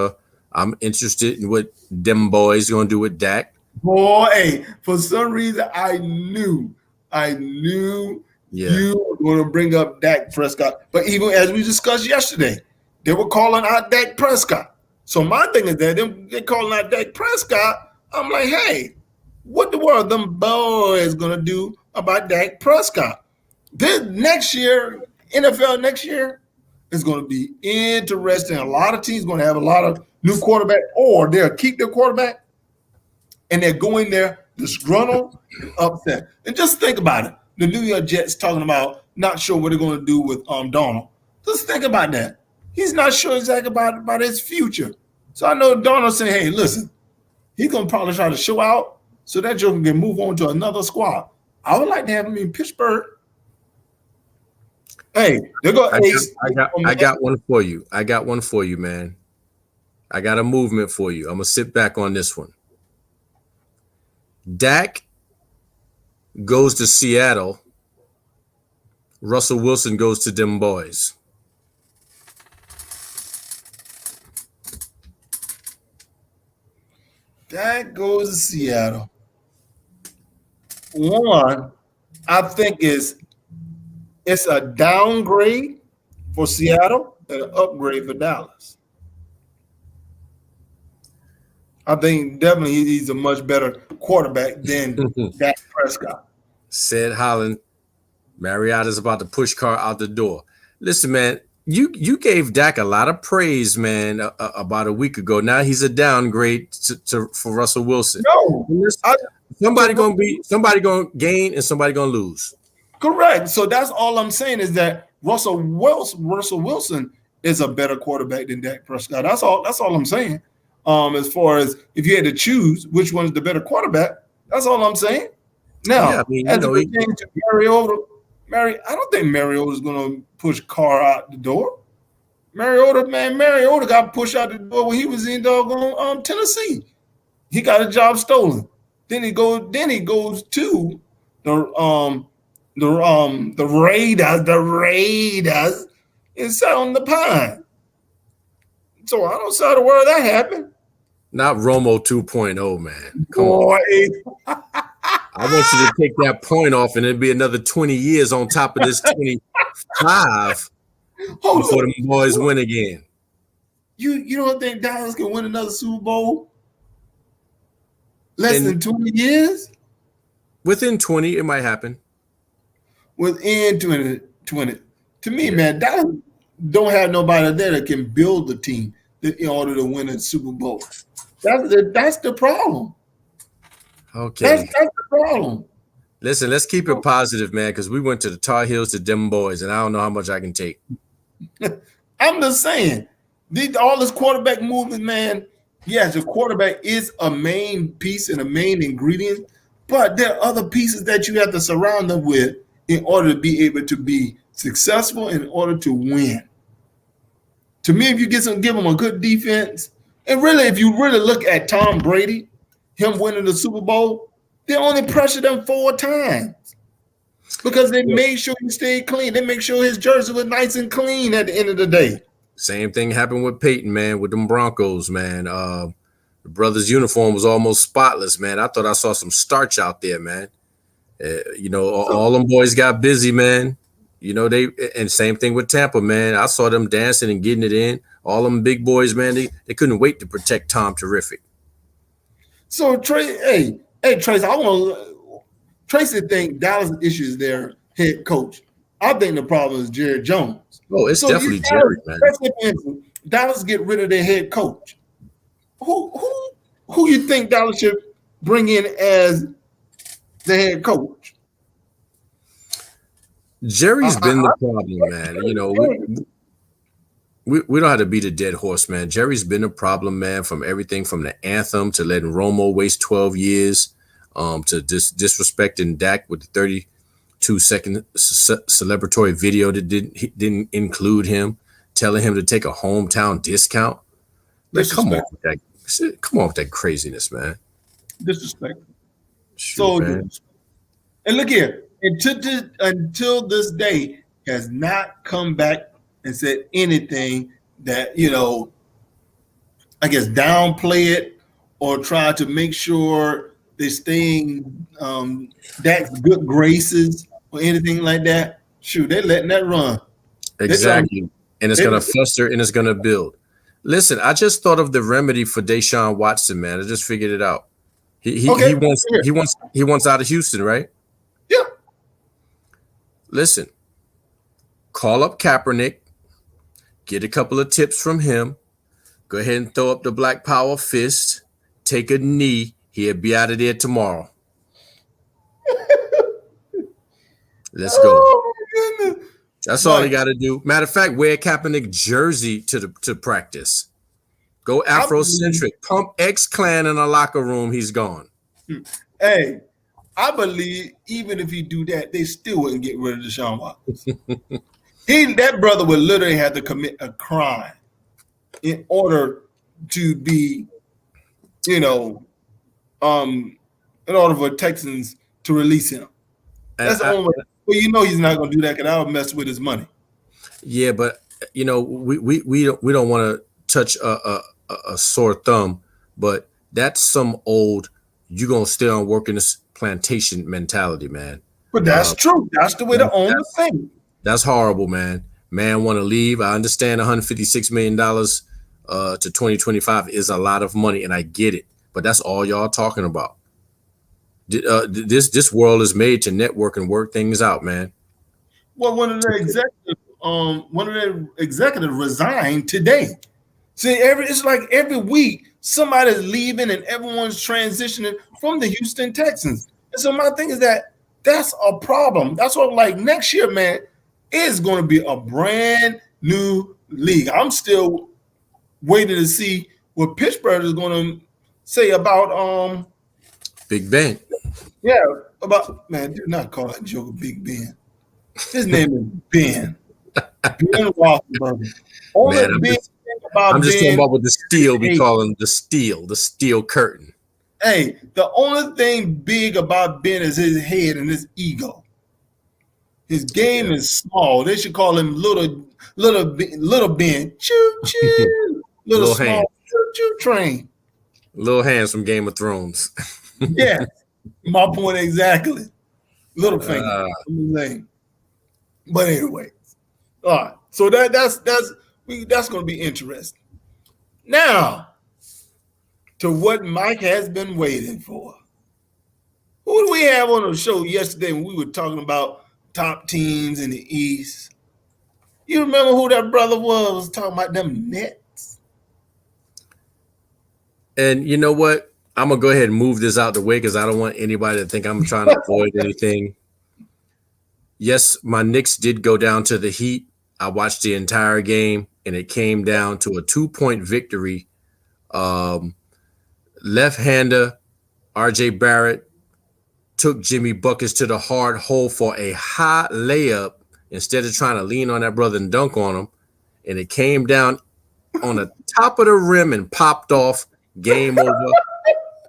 I'm interested in what them boys going to do with Dak.
Boy, hey, for some reason I knew
Yeah.
you were going to bring up Dak Prescott. But even as we discussed yesterday, they were calling out Dak Prescott. So my thing is that they're calling out Dak Prescott. I'm like, hey, what the world them boys going to do about Dak Prescott? This next year, NFL next year, is going to be interesting. A lot of teams going to have a lot of new quarterback, or they'll keep their quarterback, and they're going there disgruntled and upset. And just think about it. The New York Jets talking about not sure what they're going to do with Donald. Just think about that. He's not sure exactly about his future. So I know Donald's saying, hey, listen, he's going to probably try to show out so that Joker can move on to another squad. I would like to have him in Pittsburgh. Hey, they're going
I got one for you. I got one for you, man. I got a movement for you. I'm going to sit back on this one. Dak goes to Seattle. Russell Wilson goes to them boys.
Dak goes to Seattle. One, I think it's a downgrade for Seattle and an upgrade for Dallas. I think definitely he's a much better quarterback than Dak Prescott.
Said Holland, Mariotta's about to push Carr out the door. Listen, man, you gave Dak a lot of praise, man, about a week ago. Now he's a downgrade for Russell Wilson.
No,
somebody gonna gain and somebody gonna lose.
Correct. So that's all I'm saying is that Russell Wilson is a better quarterback than Dak Prescott. That's all I'm saying. As far as if you had to choose which one is the better quarterback, that's all I'm saying. Now, as it pertains to Mariota, I don't think Mariota is going to push Carr out the door. Mariota got pushed out the door when he was in doggone Tennessee. He got a job stolen. Then he goes to the Raiders and sat on the pine. So I don't see the word that happened.
Not Romo 2.0, man. Come on. I want you to take that point off, and it'll be another 20 years on top of this 25 before the boys win again.
You don't think Dallas can win another Super Bowl? Less than 20 years?
Within 20, it might happen.
Within 20. To me, man, Dallas don't have nobody there that can build the team in order to win a Super Bowl. That's the problem.
Okay.
That's the problem.
Listen, let's keep it positive, man, because we went to the Tar Heels to them boys, and I don't know how much I can take.
I'm just saying, all this quarterback movement, man, yes, the quarterback is a main piece and a main ingredient, but there are other pieces that you have to surround them with in order to be able to be successful, in order to win. To me, if you give them a good defense, and really, if you really look at Tom Brady, him winning the Super Bowl, they only pressured him 4 times because they made sure he stayed clean. They make sure his jersey was nice and clean at the end of the day.
Same thing happened with Peyton, man, with them Broncos, man. The brother's uniform was almost spotless, man. I thought I saw some starch out there, man. All them boys got busy, man. And same thing with Tampa, man. I saw them dancing and getting it in. All them big boys, man, they couldn't wait to protect Tom Terrific.
So Tracy, Tracy think Dallas issues their head coach. I think the problem is Jerry Jones.
Oh, it's definitely Jerry, man.
Dallas get rid of their head coach. Who you think Dallas should bring in as the head coach?
Jerry's been the problem, man. We don't have to beat a dead horse, man. Jerry's been a problem, man, from everything from the Anthem to letting Romo waste 12 years, to disrespecting Dak with the 32-second celebratory video that didn't include him, telling him to take a hometown discount. Like, come on with that craziness, man.
Disrespect.
Shoot, man.
And look here, until this day has not come back and said anything that, I guess downplay it or try to make sure they're staying Dak's good graces or anything like that, shoot, they're letting that run.
Exactly. And it's going to fester and it's going to build. Listen, I just thought of the remedy for Deshaun Watson, man. I just figured it out. He wants out of Houston, right?
Yeah.
Listen, call up Kaepernick, get a couple of tips from him, go ahead and throw up the Black Power fist, take a knee. He'll be out of there tomorrow. Let's go.
Oh, my goodness.
That's all he got to do. Matter of fact, wear Kaepernick jersey to practice. Go Afrocentric. Pump X-Clan in a locker room. He's gone.
Hey, I believe even if he do that, they still wouldn't get rid of Deshaun Watson. That brother would literally have to commit a crime in order to be, in order for Texans to release him. That's the only way. Well, he's not going to do that because that'll mess with his money.
Yeah, but we don't want to touch a sore thumb, but that's some old you're gonna stay on working this plantation mentality, man.
But that's true. That's the way to own the thing.
That's horrible, man. Man want to leave. I understand $156 million to 2025 is a lot of money, and I get it. But that's all y'all talking about. This world is made to network and work things out, man.
Well, one of their executives resigned today. See, it's like every week somebody's leaving and everyone's transitioning from the Houston Texans. And so my thing is that's a problem. That's what, like, next year, man, it's going to be a brand new league. I'm still waiting to see what Pittsburgh is going to say about
Big Ben.
Yeah, about, man, do not call that joker Big Ben. His name is Ben. Ben Roethlisberger.
I'm just talking about with the steel. We call him the steel curtain.
Hey, the only thing big about Ben is his head and his ego. His game is small. They should call him little Ben. Choo choo. Little small choo choo train.
Little hands from Game of Thrones.
Yeah, my point exactly. Little finger. But anyway, all right. So that's going to be interesting. Now, to what Mike has been waiting for. Who do we have on the show yesterday when we were talking about top teams in the East? You remember who that brother was talking about them Nets?
And you know what? I'm going to go ahead and move this out the way because I don't want anybody to think I'm trying to avoid anything. Yes, my Knicks did go down to the Heat. I watched the entire game, and it came down to a 2-point victory. Left-hander RJ Barrett took Jimmy Buckets to the hard hole for a high layup instead of trying to lean on that brother and dunk on him. And it came down on the top of the rim and popped off. Game over.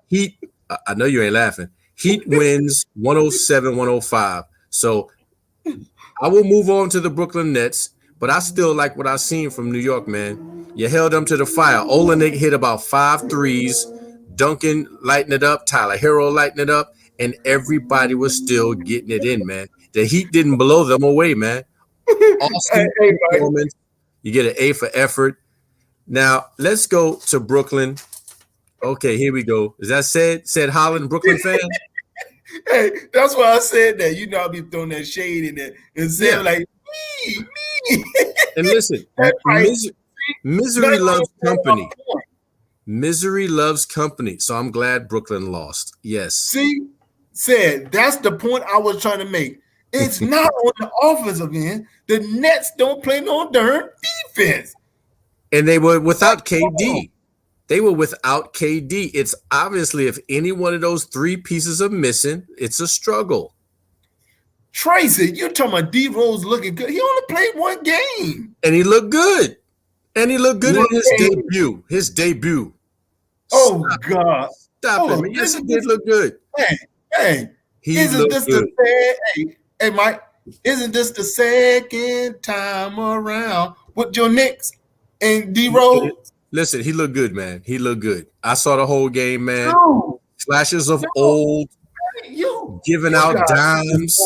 Heat, I know you ain't laughing. Heat wins 107-105. So I will move on to the Brooklyn Nets, but I still like what I've seen from New York, man. You held them to the fire. Olenek hit about 5 threes. Duncan lighting it up. Tyler Hero lighting it up. And everybody was still getting it in, man. The Heat didn't blow them away, man. Awesome performance. You get an A for effort. Now, let's go to Brooklyn. Okay, here we go. Is that said Holland, Brooklyn fan?
Hey, that's why I said that. I'll be throwing that shade in there and saying like, me.
And listen, misery loves company. Misery loves company. So I'm glad Brooklyn lost. Yes.
See, that's the point I was trying to make. It's not on the offensive end. The Nets don't play no darn defense.
And they were without KD. They were without KD. It's obviously if any one of those 3 pieces are missing, it's a struggle.
Tracy, you're talking about D Rose looking good. He only played 1 game.
And he looked good. In his debut.
Oh, God.
Stop it, man. Yes, he did look good.
Hey. Isn't this good. Hey, Mike, isn't this the second time around with your Knicks and D Rose?
Listen, he looked good, man. He looked good. I saw the whole game, man. flashes of old, giving out dimes.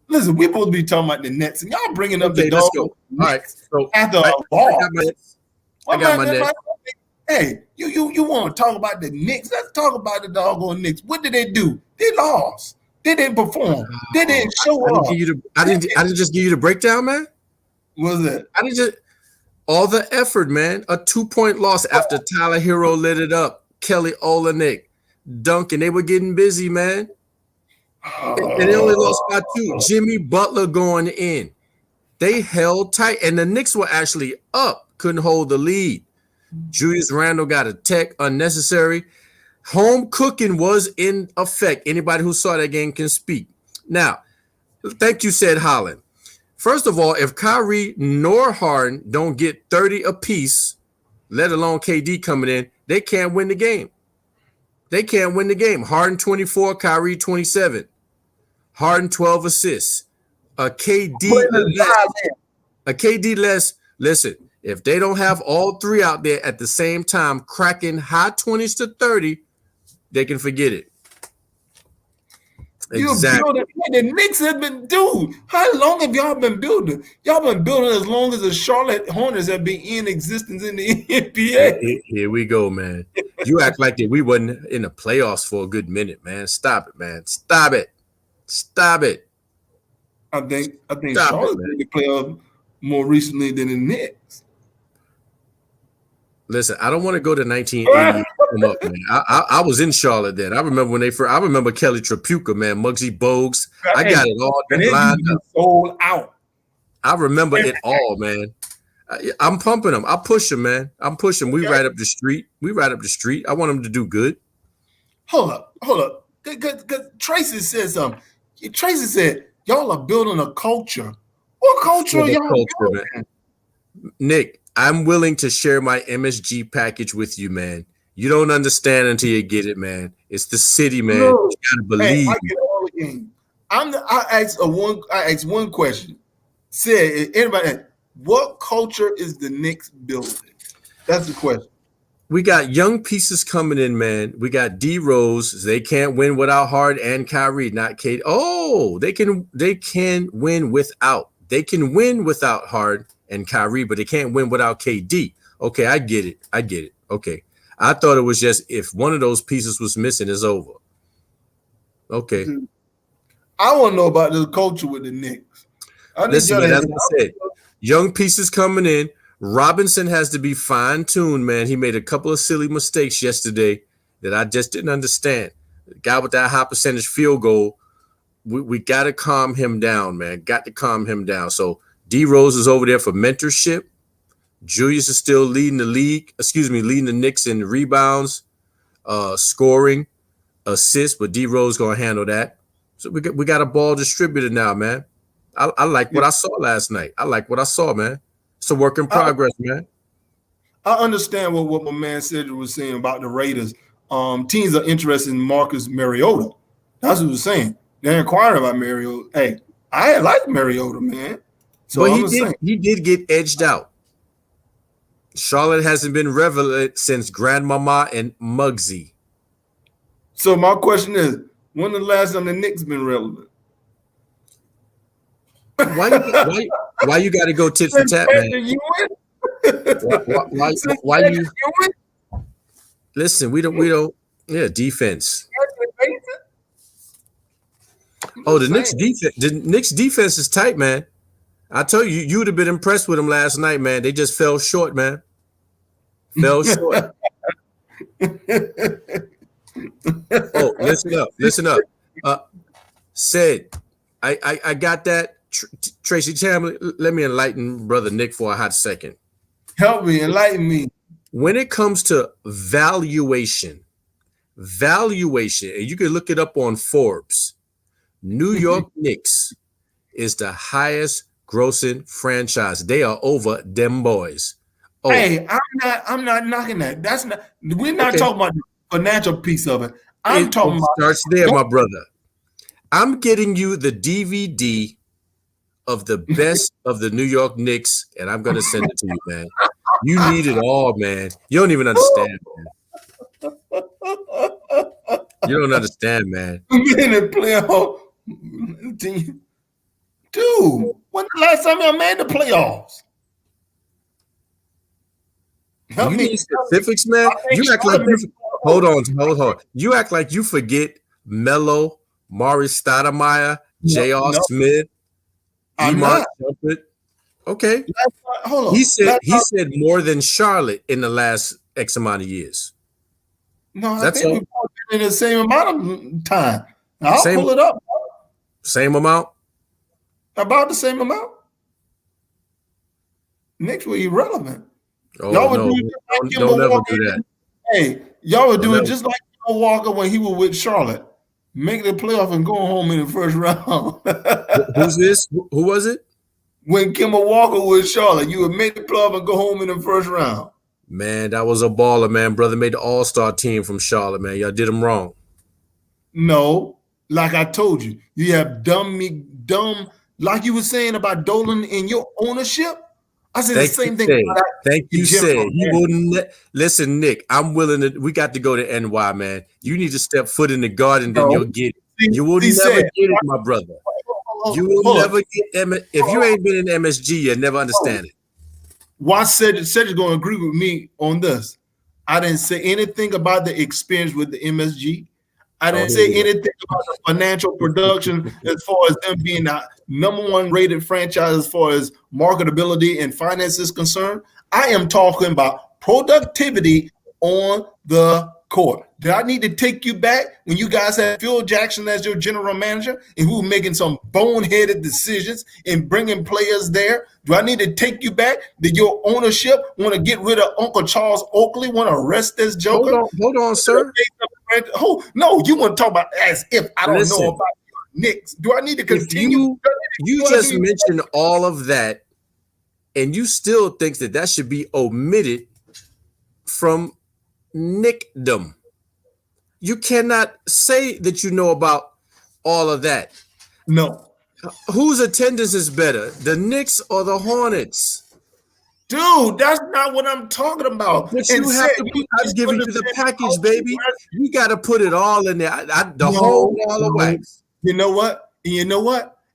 Listen, we're supposed to be talking about the Nets, and y'all bringing up the
let's
dog.
go. All right, so
after a
I
ball.
got my Nets.
Hey, you want to talk about the Knicks? Let's talk about the doggone Knicks. What did they do? They lost. They didn't perform. They didn't show up.
I didn't just give you the breakdown, man.
What was it?
I didn't just all the effort, man. A 2-point loss after Tyler Hero lit it up. Kelly Olynyk, Duncan, they were getting busy, man. And they only lost by 2. Jimmy Butler going in. They held tight, and the Knicks were actually up, couldn't hold the lead. Julius Randle got a tech unnecessary. Home cooking was in effect. Anybody who saw that game can speak. Now, thank you, said Holland. First of all, if Kyrie nor Harden don't get 30 apiece, let alone KD coming in, they can't win the game. They can't win the game. Harden 24, Kyrie 27. Harden 12 assists. A KD less. Listen, if they don't have all 3 out there at the same time cracking high 20s to 30, they can forget it. Exactly.
The Knicks have been, dude. How long have y'all been building? Y'all been building as long as the Charlotte Hornets have been in existence in the NBA.
Here we go, man. You act like that we wasn't in the playoffs for a good minute, man. Stop it, man. Stop it.
I think Charlotte's been in the playoffs more recently than the Knicks.
Listen, I don't want to go to 1980. Come up, man. I was in Charlotte then. I remember when I remember Kelly Tripucka, man, Muggsy Bogues. I got it all lined up.
Sold out.
I remember it all, man. I'm pumping them. I push them, man. I'm pushing. We right up the street. I want them to do good.
Hold up. Because Tracy said something. Tracy said, y'all are building a culture. What culture are y'all building? Man.
Nick, I'm willing to share my MSG package with you, man. You don't understand until you get it, man. It's the city, man. No. You gotta believe.
Hey, I get all the game. I asked one question. Said anybody, what culture is the Knicks building? That's the question.
We got young pieces coming in, man. We got D Rose. They can't win without Hard and Kyrie, not Kate. Oh, they can win without. They can win without Hard and Kyrie, but they can't win without KD. Okay, I get it. Okay. I thought it was just if one of those pieces was missing, it's over. Okay.
I want to know about the culture with the Knicks.
Listen, man, as I said, young pieces coming in. Robinson has to be fine-tuned, man. He made a couple of silly mistakes yesterday that I just didn't understand. The guy with that high percentage field goal, we got to calm him down, man. Got to calm him down. So D Rose is over there for mentorship. Julius is still leading the Knicks in rebounds, scoring, assists, but D Rose gonna handle that. So we got a ball distributor now, man. I like what I saw last night. I like what I saw, man. It's a work in progress, man.
I understand what my man Cedric was saying about the Raiders. Teams are interested in Marcus Mariota. That's what he was saying. They're inquiring about Mariota. Hey, I like Mariota, man. So
but he did get edged out. Charlotte hasn't been relevant since Grandmama and Muggsy.
So my question is, when the last time the Knicks been relevant?
Why you got to go tit for tat, man? Why you? Listen, we don't. Yeah, defense. Oh, the Knicks defense is tight, man. I tell you, you would have been impressed with them last night, man. They just fell short, man. Fell short. Oh, listen up. Said, I got that. Tracy Chamberlain, let me enlighten Brother Nick for a hot second.
Help me, enlighten me.
When it comes to valuation, and you can look it up on Forbes, New York Knicks is the highest grossing franchise. They are over them boys. Oh.
Hey, I'm not knocking that. That's not. We're not talking about the financial piece of it. I'm talking about.
Starts there, my brother. I'm getting you the DVD of the best of the New York Knicks, and I'm gonna send it to you, man. You need it all, man. You don't even understand, man. You don't understand, man.
We've been in the playoff. Dude, when the last time y'all made the playoffs?
You need specifics, man. You act like you hold on. You act like you forget Melo, Maurice Stoudemire, J.R. Smith, Iman Shumpert. Okay.
Hold on.
He said more than Charlotte in the last X amount of years.
No, I think we've been in the same amount of time. I'll pull it up.
Same amount?
About the same amount. Knicks were irrelevant.
Oh, y'all would don't ever do that.
Hey, y'all would do it just like Kemba Walker when he was with Charlotte. Make the playoff and go home in the first round.
Who's this? Who was it?
When Kemba Walker was Charlotte, you would make the playoff and go home in the first round.
Man, that was a baller, man. Brother made the all-star team from Charlotte, man. Y'all did him wrong.
No, like I told you, you have dumb, like you were saying about Dolan and your ownership. I said the same thing.
Thank you, said. He wouldn't listen, Nick. I'm willing to. We got to go to NY, man. You need to step foot in the garden, then you'll get it. You will never get it, my brother. You will never get if you ain't been in MSG, you'll never understand it.
Why Cedric's going to agree with me on this? I didn't say anything about the experience with the MSG. I didn't say anything about the financial production as far as them being the #1 rated franchise as far as marketability and finance is concerned. I am talking about productivity on the court. Do I need to take you back when you guys had Phil Jackson as your general manager and who was making some boneheaded decisions and bringing players there? Do I need to take you back? Did your ownership want to get rid of Uncle Charles Oakley, want to arrest this joker?
Hold on, sir.
Oh, no, you want to talk about as if I don't know about Knicks. Do I need to continue?
You just mentioned all of that, and you still think that should be omitted from Nickdom. You cannot say that you know about all of that.
No.
Whose attendance is better, the Knicks or the Hornets?
Dude, that's not what I'm talking about.
But you have to be giving you the package, baby. You got to put it all in there. Whole ball of wax.
You know what?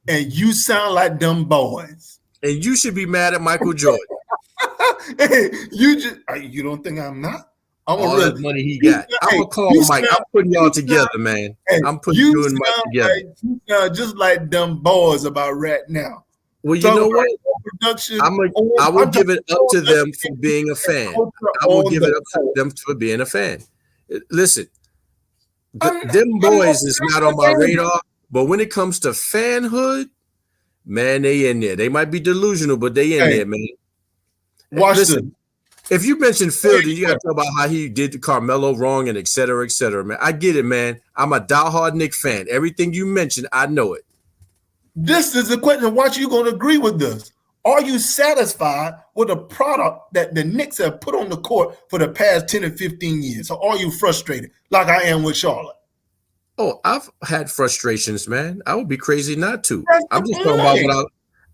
And you sound like dumb boys.
And you should be mad at Michael Jordan.
Hey, you don't think I'm not?
All that money he got. I'm gonna call Mike. I'm putting y'all together, man. I'm putting you and Mike together.
You sound just like dumb boys about right now.
Well, you know what? I will give it up to them for being a fan. I will give it up to them for being a fan. Listen, them boys is not on my radar, but when it comes to fanhood, man, they in there. They might be delusional, but they in there, man.
Watch this.
If you mention Phil, then you got to talk about how he did Carmelo wrong and et cetera, man. I get it, man. I'm a diehard Knick fan. Everything you mentioned, I know it.
This is the question. Watch, you going to agree with this. Are you satisfied with the product that the Knicks have put on the court for the past 10 and 15 years? Or are you frustrated like I am with Charlotte?
Oh, I've had frustrations, man. I would be crazy not to. I'm just talking about what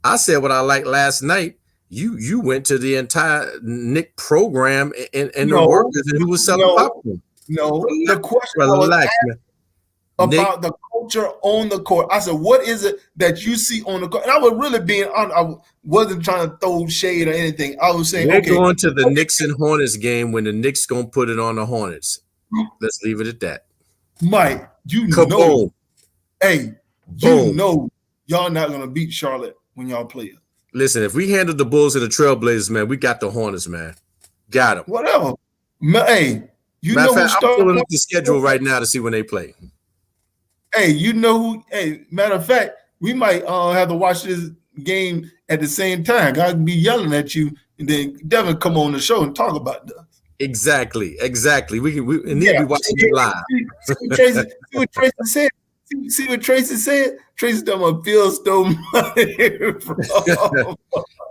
I said what I liked last night. You went to the entire Knick program and the workers and who was selling popcorn.
No, the question about the culture on the court. I said, what is it that you see on the court? And I was really being honest. I wasn't trying to throw shade or anything. I was saying,
we're going to the Knicks and Hornets game when the Knicks going to put it on the Hornets. Let's leave it at that.
Mike, you know. Hey, you know y'all not going to beat Charlotte when y'all play it.
Listen, if we handle the Bulls and the Trailblazers, man, we got the Hornets, man. Got them.
Whatever. Hey, you know who started?
I'm pulling up the schedule right now to see when they play.
Hey, you know who? Hey, matter of fact, we might have to watch this game at the same time. I can be yelling at you, and then Devin come on the show and talk about that.
Exactly. We need to be watching it live.
See what Tracy said. See what Tracy said? Tracy's talking about Phil stole money.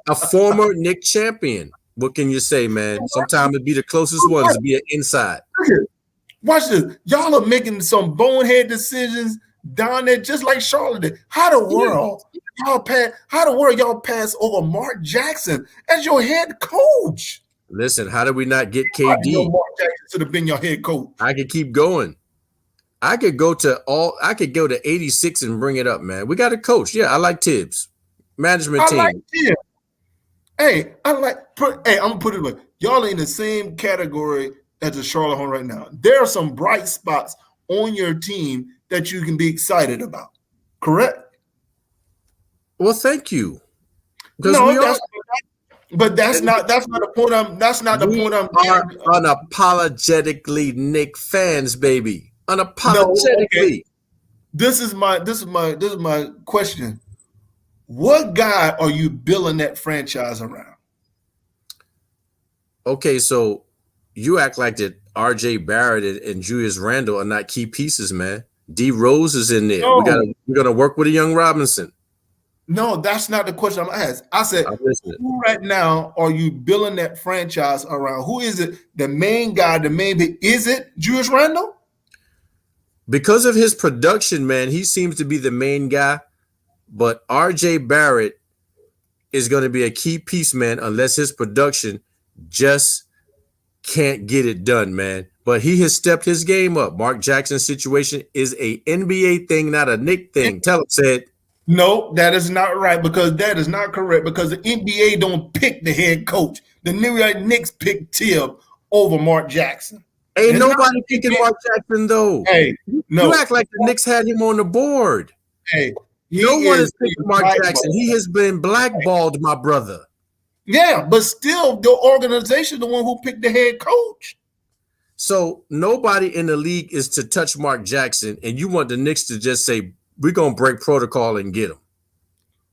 A former Knick champion. What can you say, man? Sometimes it'd be the closest ones to be an inside.
Watch this. Y'all are making some bonehead decisions down there, just like Charlotte did. How the world y'all pass over Mark Jackson as your head coach?
Listen, how did we not get KD?
Mark Jackson should have been your head coach.
I can keep going. I could go to 86 and bring it up, man. We got a coach. Yeah, I like Tibbs. Management team.
like Tibbs. Hey, I'm gonna put it away. Y'all in the same category as the Charlotte Hornets right now. There are some bright spots on your team that you can be excited about. Correct?
Well, thank you.
No, that's not the point I'm
unapologetically Knicks fans, baby. Unapologetically.
No, okay. This is my question. What guy are you building that franchise around?
Okay, so you act like that RJ Barrett and Julius Randle are not key pieces, man. D Rose is in there.
No.
We're gonna work with a young Robinson.
No, that's not the question I'm asking. I said, who right now are you building that franchise around? Who is it? The main guy, is it Julius Randle?
Because of his production, man, he seems to be the main guy. But RJ Barrett is going to be a key piece, man, unless his production just can't get it done, man. But he has stepped his game up. Mark Jackson's situation is a NBA thing, not a Knicks thing. Tell him, said.
No, that is not right, because that is not correct, because the NBA don't pick the head coach. The New York Knicks pick Tibbs over Mark Jackson.
Ain't nobody picking Mark Jackson, though.
Hey, no.
You act like the Knicks had him on the board.
Hey,
no one is picking Mark Jackson. He has been blackballed, my brother.
Yeah, but still, the organization is the one who picked the head coach.
So nobody in the league is to touch Mark Jackson, and you want the Knicks to just say, we're going to break protocol and get him.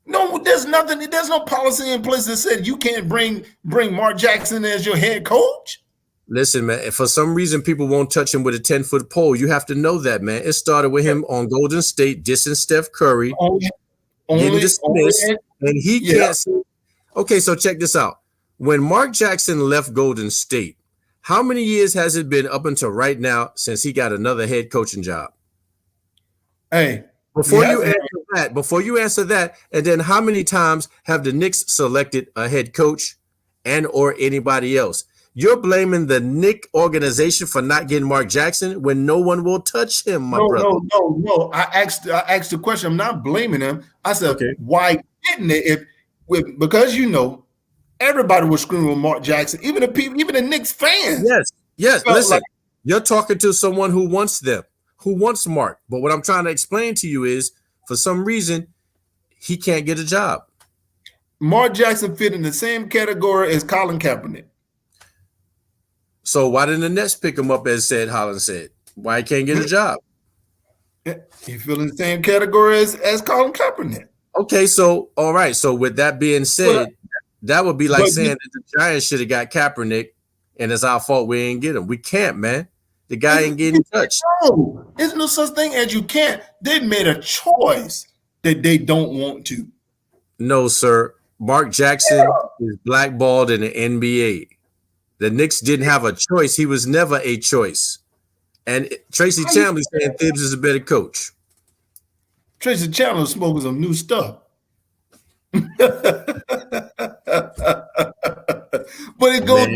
No, there's nothing. There's no policy in place that said you can't bring Mark Jackson as your head coach.
Listen, man, if for some reason people won't touch him with a 10-foot pole, you have to know that, man. It started with him on Golden State dissing Steph Curry, getting dismissed, and he can't say. Okay, so check this out. When Mark Jackson left Golden State, how many years has it been up until right now since he got another head coaching job?
Hey,
before you answer that, and then how many times have the Knicks selected a head coach and or anybody else? You're blaming the Knicks organization for not getting Mark Jackson when no one will touch him, my brother.
No. I asked the question. I'm not blaming him. I said, why didn't it? Because everybody was screaming with Mark Jackson, even the Knicks fans.
Yes. Listen, you're talking to someone who wants them, who wants Mark. But what I'm trying to explain to you is, for some reason, he can't get a job.
Mark Jackson fit in the same category as Colin Kaepernick.
So why didn't the Nets pick him up, as Holland said? Why he can't get a job?
He fell in the same category as Colin Kaepernick.
Okay, so all right. So with that being said, that would be like saying that the Giants should have got Kaepernick, and it's our fault we ain't get him. We can't, man. The guy ain't getting touched.
No, there's no such thing as you can't. They made a choice that they don't want to.
No, sir. Mark Jackson is blackballed in the NBA. The Knicks didn't have a choice. He was never a choice. And Tracy Chambly saying Thibs is a better coach.
Tracy Chambly smoking some new stuff. But it goes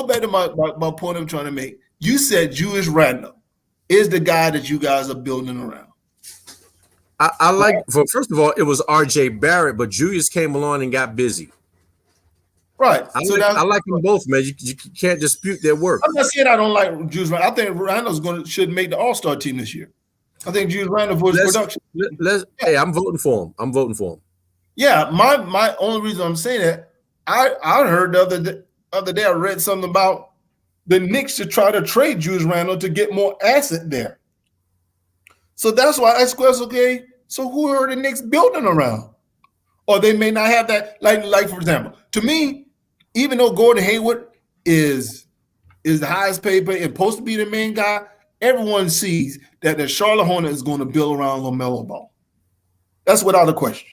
back to my point I'm trying to make. You said Julius Randle is the guy that you guys are building around.
I like, first of all, it was RJ Barrett, but Julius came along and got busy.
Right.
I like them both, man. You can't dispute their work.
I'm not saying I don't like Julius Randle. I think Randle's should make the All-Star team this year. I think Julius Randle for his production.
Hey, I'm voting for him.
Yeah, my only reason I'm saying that, I heard the other day I read something about the Knicks to try to trade Julius Randle to get more asset there. So that's why I asked the question, okay, so who are the Knicks building around? Or they may not have that, like for example, to me, even though Gordon Hayward is the highest paid player and supposed to be the main guy, everyone sees that the Charlotte Hornets is going to build around LaMelo Ball. That's without a question.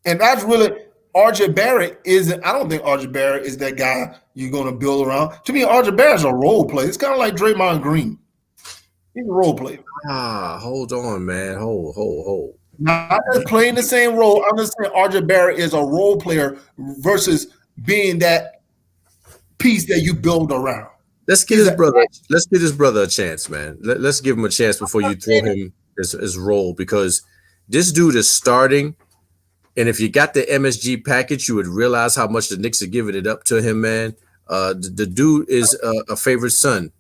And that's really RJ Barrett isn't. I don't think RJ Barrett is that guy you're going to build around. To me, RJ Barrett's a role player. It's kind of like Draymond Green. He's a role player.
Hold on, man. Hold.
Not just playing the same role. I'm just saying RJ Barrett is a role player versus being that piece that you build around.
Let's get his brother. Let's give his brother a chance, man. Let's give him a chance before you throw him his role, because this dude is starting. And if you got the MSG package, you would realize how much the Knicks are giving it up to him, man. The dude is a favorite son.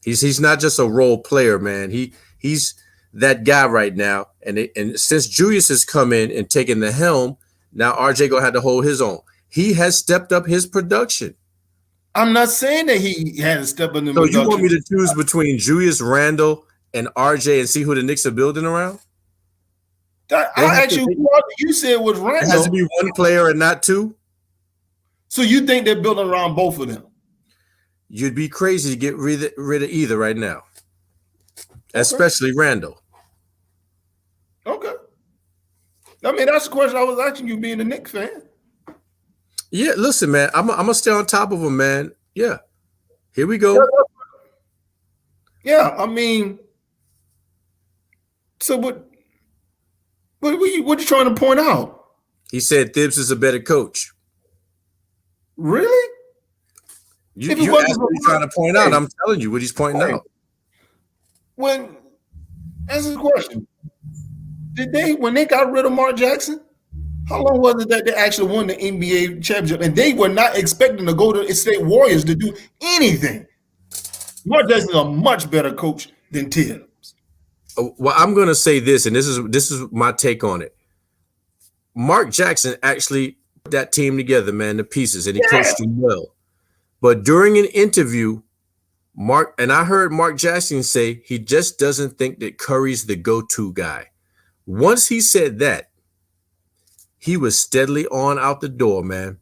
He's not just a role player, man. He's that guy right now. And since Julius has come in and taken the helm, now RJ gonna have to hold his own. He has stepped up his production.
I'm not saying that he hasn't stepped up in the
production. So you want me to choose between Julius Randle and RJ and see who the Knicks are building around?
You said was Randle.
It has to be one player and not two.
So you think they're building around both of them?
You'd be crazy to get rid of either right now, especially Randle.
Okay. I mean, that's the question I was asking you, being a Knicks fan.
Yeah, listen, man. I'm gonna stay on top of him, man. Yeah, here we go.
Yeah, I mean, so what are you trying to point out?
He said Thibs is a better coach.
Really?
You asked what he's trying to point out. I'm telling you what he's pointing out.
Answer the question. When they got rid of Mark Jackson, how long was it that they actually won the NBA championship? And they were not expecting the Golden State Warriors to do anything. Mark Jackson is a much better coach than Thibs.
Well, I'm going to say this, and this is my take on it. Mark Jackson actually put that team together, man, the pieces, and he coached them well. But during an interview, I heard Mark Jackson say he just doesn't think that Curry's the go-to guy. Once he said that, he was steadily on out the door, man.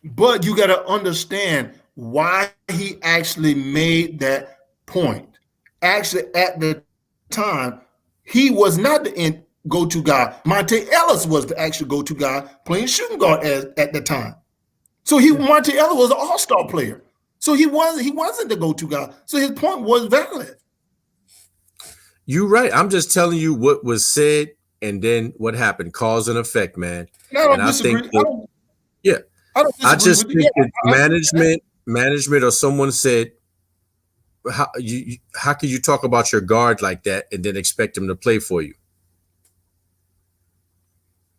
But you got to understand why he actually made that point. Actually, at the time, he was not the go-to guy. Monte Ellis was the actual go-to guy playing shooting guard at the time. So Monte Ellis was an all-star player. So he wasn't the go-to guy. So his point was valid.
You're right. I'm just telling you what was said and then what happened, cause and effect, man.
I don't disagree.
I just think that management or someone said, how can you talk about your guard like that and then expect him to play for you?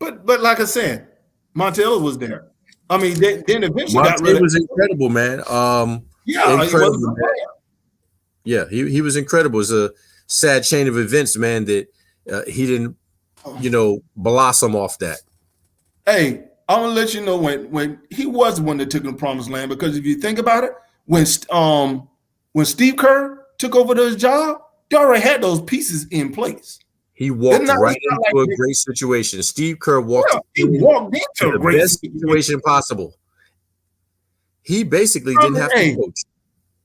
But like I said, Monte Ellis was there. I mean, then eventually
Monte was incredible, man. Incredible, man. Yeah, he was incredible. It's a sad chain of events, man, that he didn't, blossom off that.
Hey, I'm gonna let you know when he was the one that took the promised land, because if you think about it, when Steve Kerr took over his job, they already had those pieces in place.
He walked right into a great situation. Steve Kerr walked into a great situation possible. He basically didn't have to coach.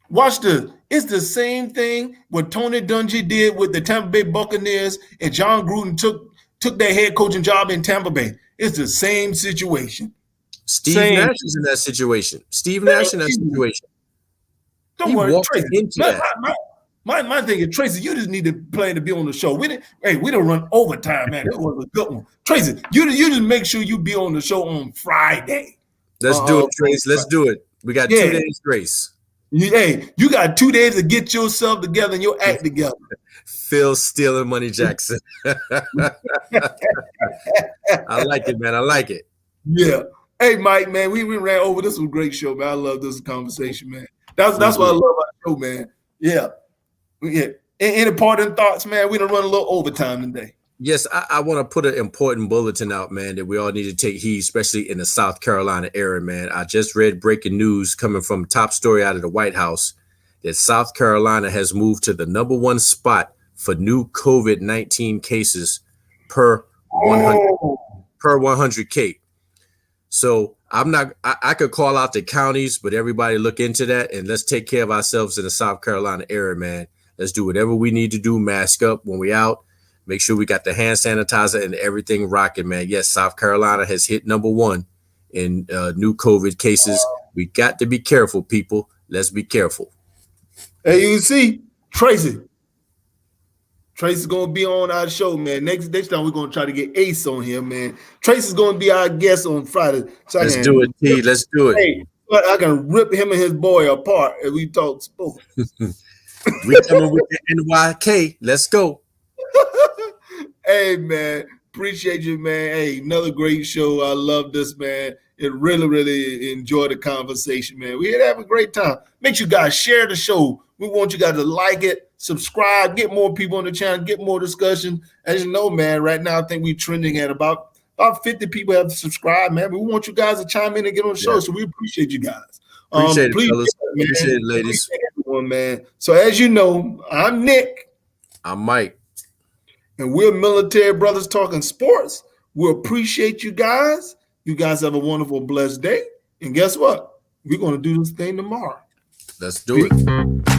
Watch this. It's the same thing what Tony Dungy did with the Tampa Bay Buccaneers, and John Gruden took their head coaching job in Tampa Bay. It's the same situation.
Steve Nash is in that situation.
Don't worry, Tracy. My thing is, Tracy, you just need to plan to be on the show. We don't run overtime, man. That was a good one. Tracy, you just make sure you be on the show on Friday.
Let's do it, Tracy. Let's do it. We got 2 days grace.
Hey, you got 2 days to get yourself together and your act together.
Phil stealing money, Jackson. I like it, man. I like it.
Yeah. Hey, Mike, man, we ran over. This was a great show, man. I love this conversation, man. That's what I love about the show, man. Yeah. Any parting thoughts, man? We done run a little overtime today.
Yes, I want to put an important bulletin out, man, that we all need to take heed, especially in the South Carolina area, man. I just read breaking news coming from top story out of the White House that South Carolina has moved to the #1 spot for new COVID-19 cases per 100K. So I could call out the counties, but everybody look into that and let's take care of ourselves in the South Carolina area, man. Let's do whatever we need to do. Mask up when we out. Make sure we got the hand sanitizer and everything rocking, man. Yes, South Carolina has hit #1 in new COVID cases. We got to be careful, people. Let's be careful.
Hey, you see, Tracy's going to be on our show, man. Next time we're going to try to get Ace on here, man. Tracy's going to be our guest on Friday.
Let's do it, T. Let's do it.
Hey, But I can rip him and his boy apart if we talk sports.
We coming with the NYK. Let's go.
Hey, man. Appreciate you, man. Hey, another great show. I love this, man. It really enjoyed the conversation, man. We had have a great time. Make sure you guys share the show. We want you guys to like it, subscribe, get more people on the channel, get more discussion. As you know, man, right now I think we're trending at about 50 people have subscribed, man. We want you guys to chime in and get on the show, so we appreciate you guys.
Appreciate it,
please,
fellas.
Man.
Appreciate it, ladies.
Appreciate everyone, man. So as you know, I'm Nick.
I'm Mike.
And we're Military Brothers talking sports. We appreciate you guys. You guys have a wonderful, blessed day. And guess what? We're going to do this thing tomorrow.
Let's do it.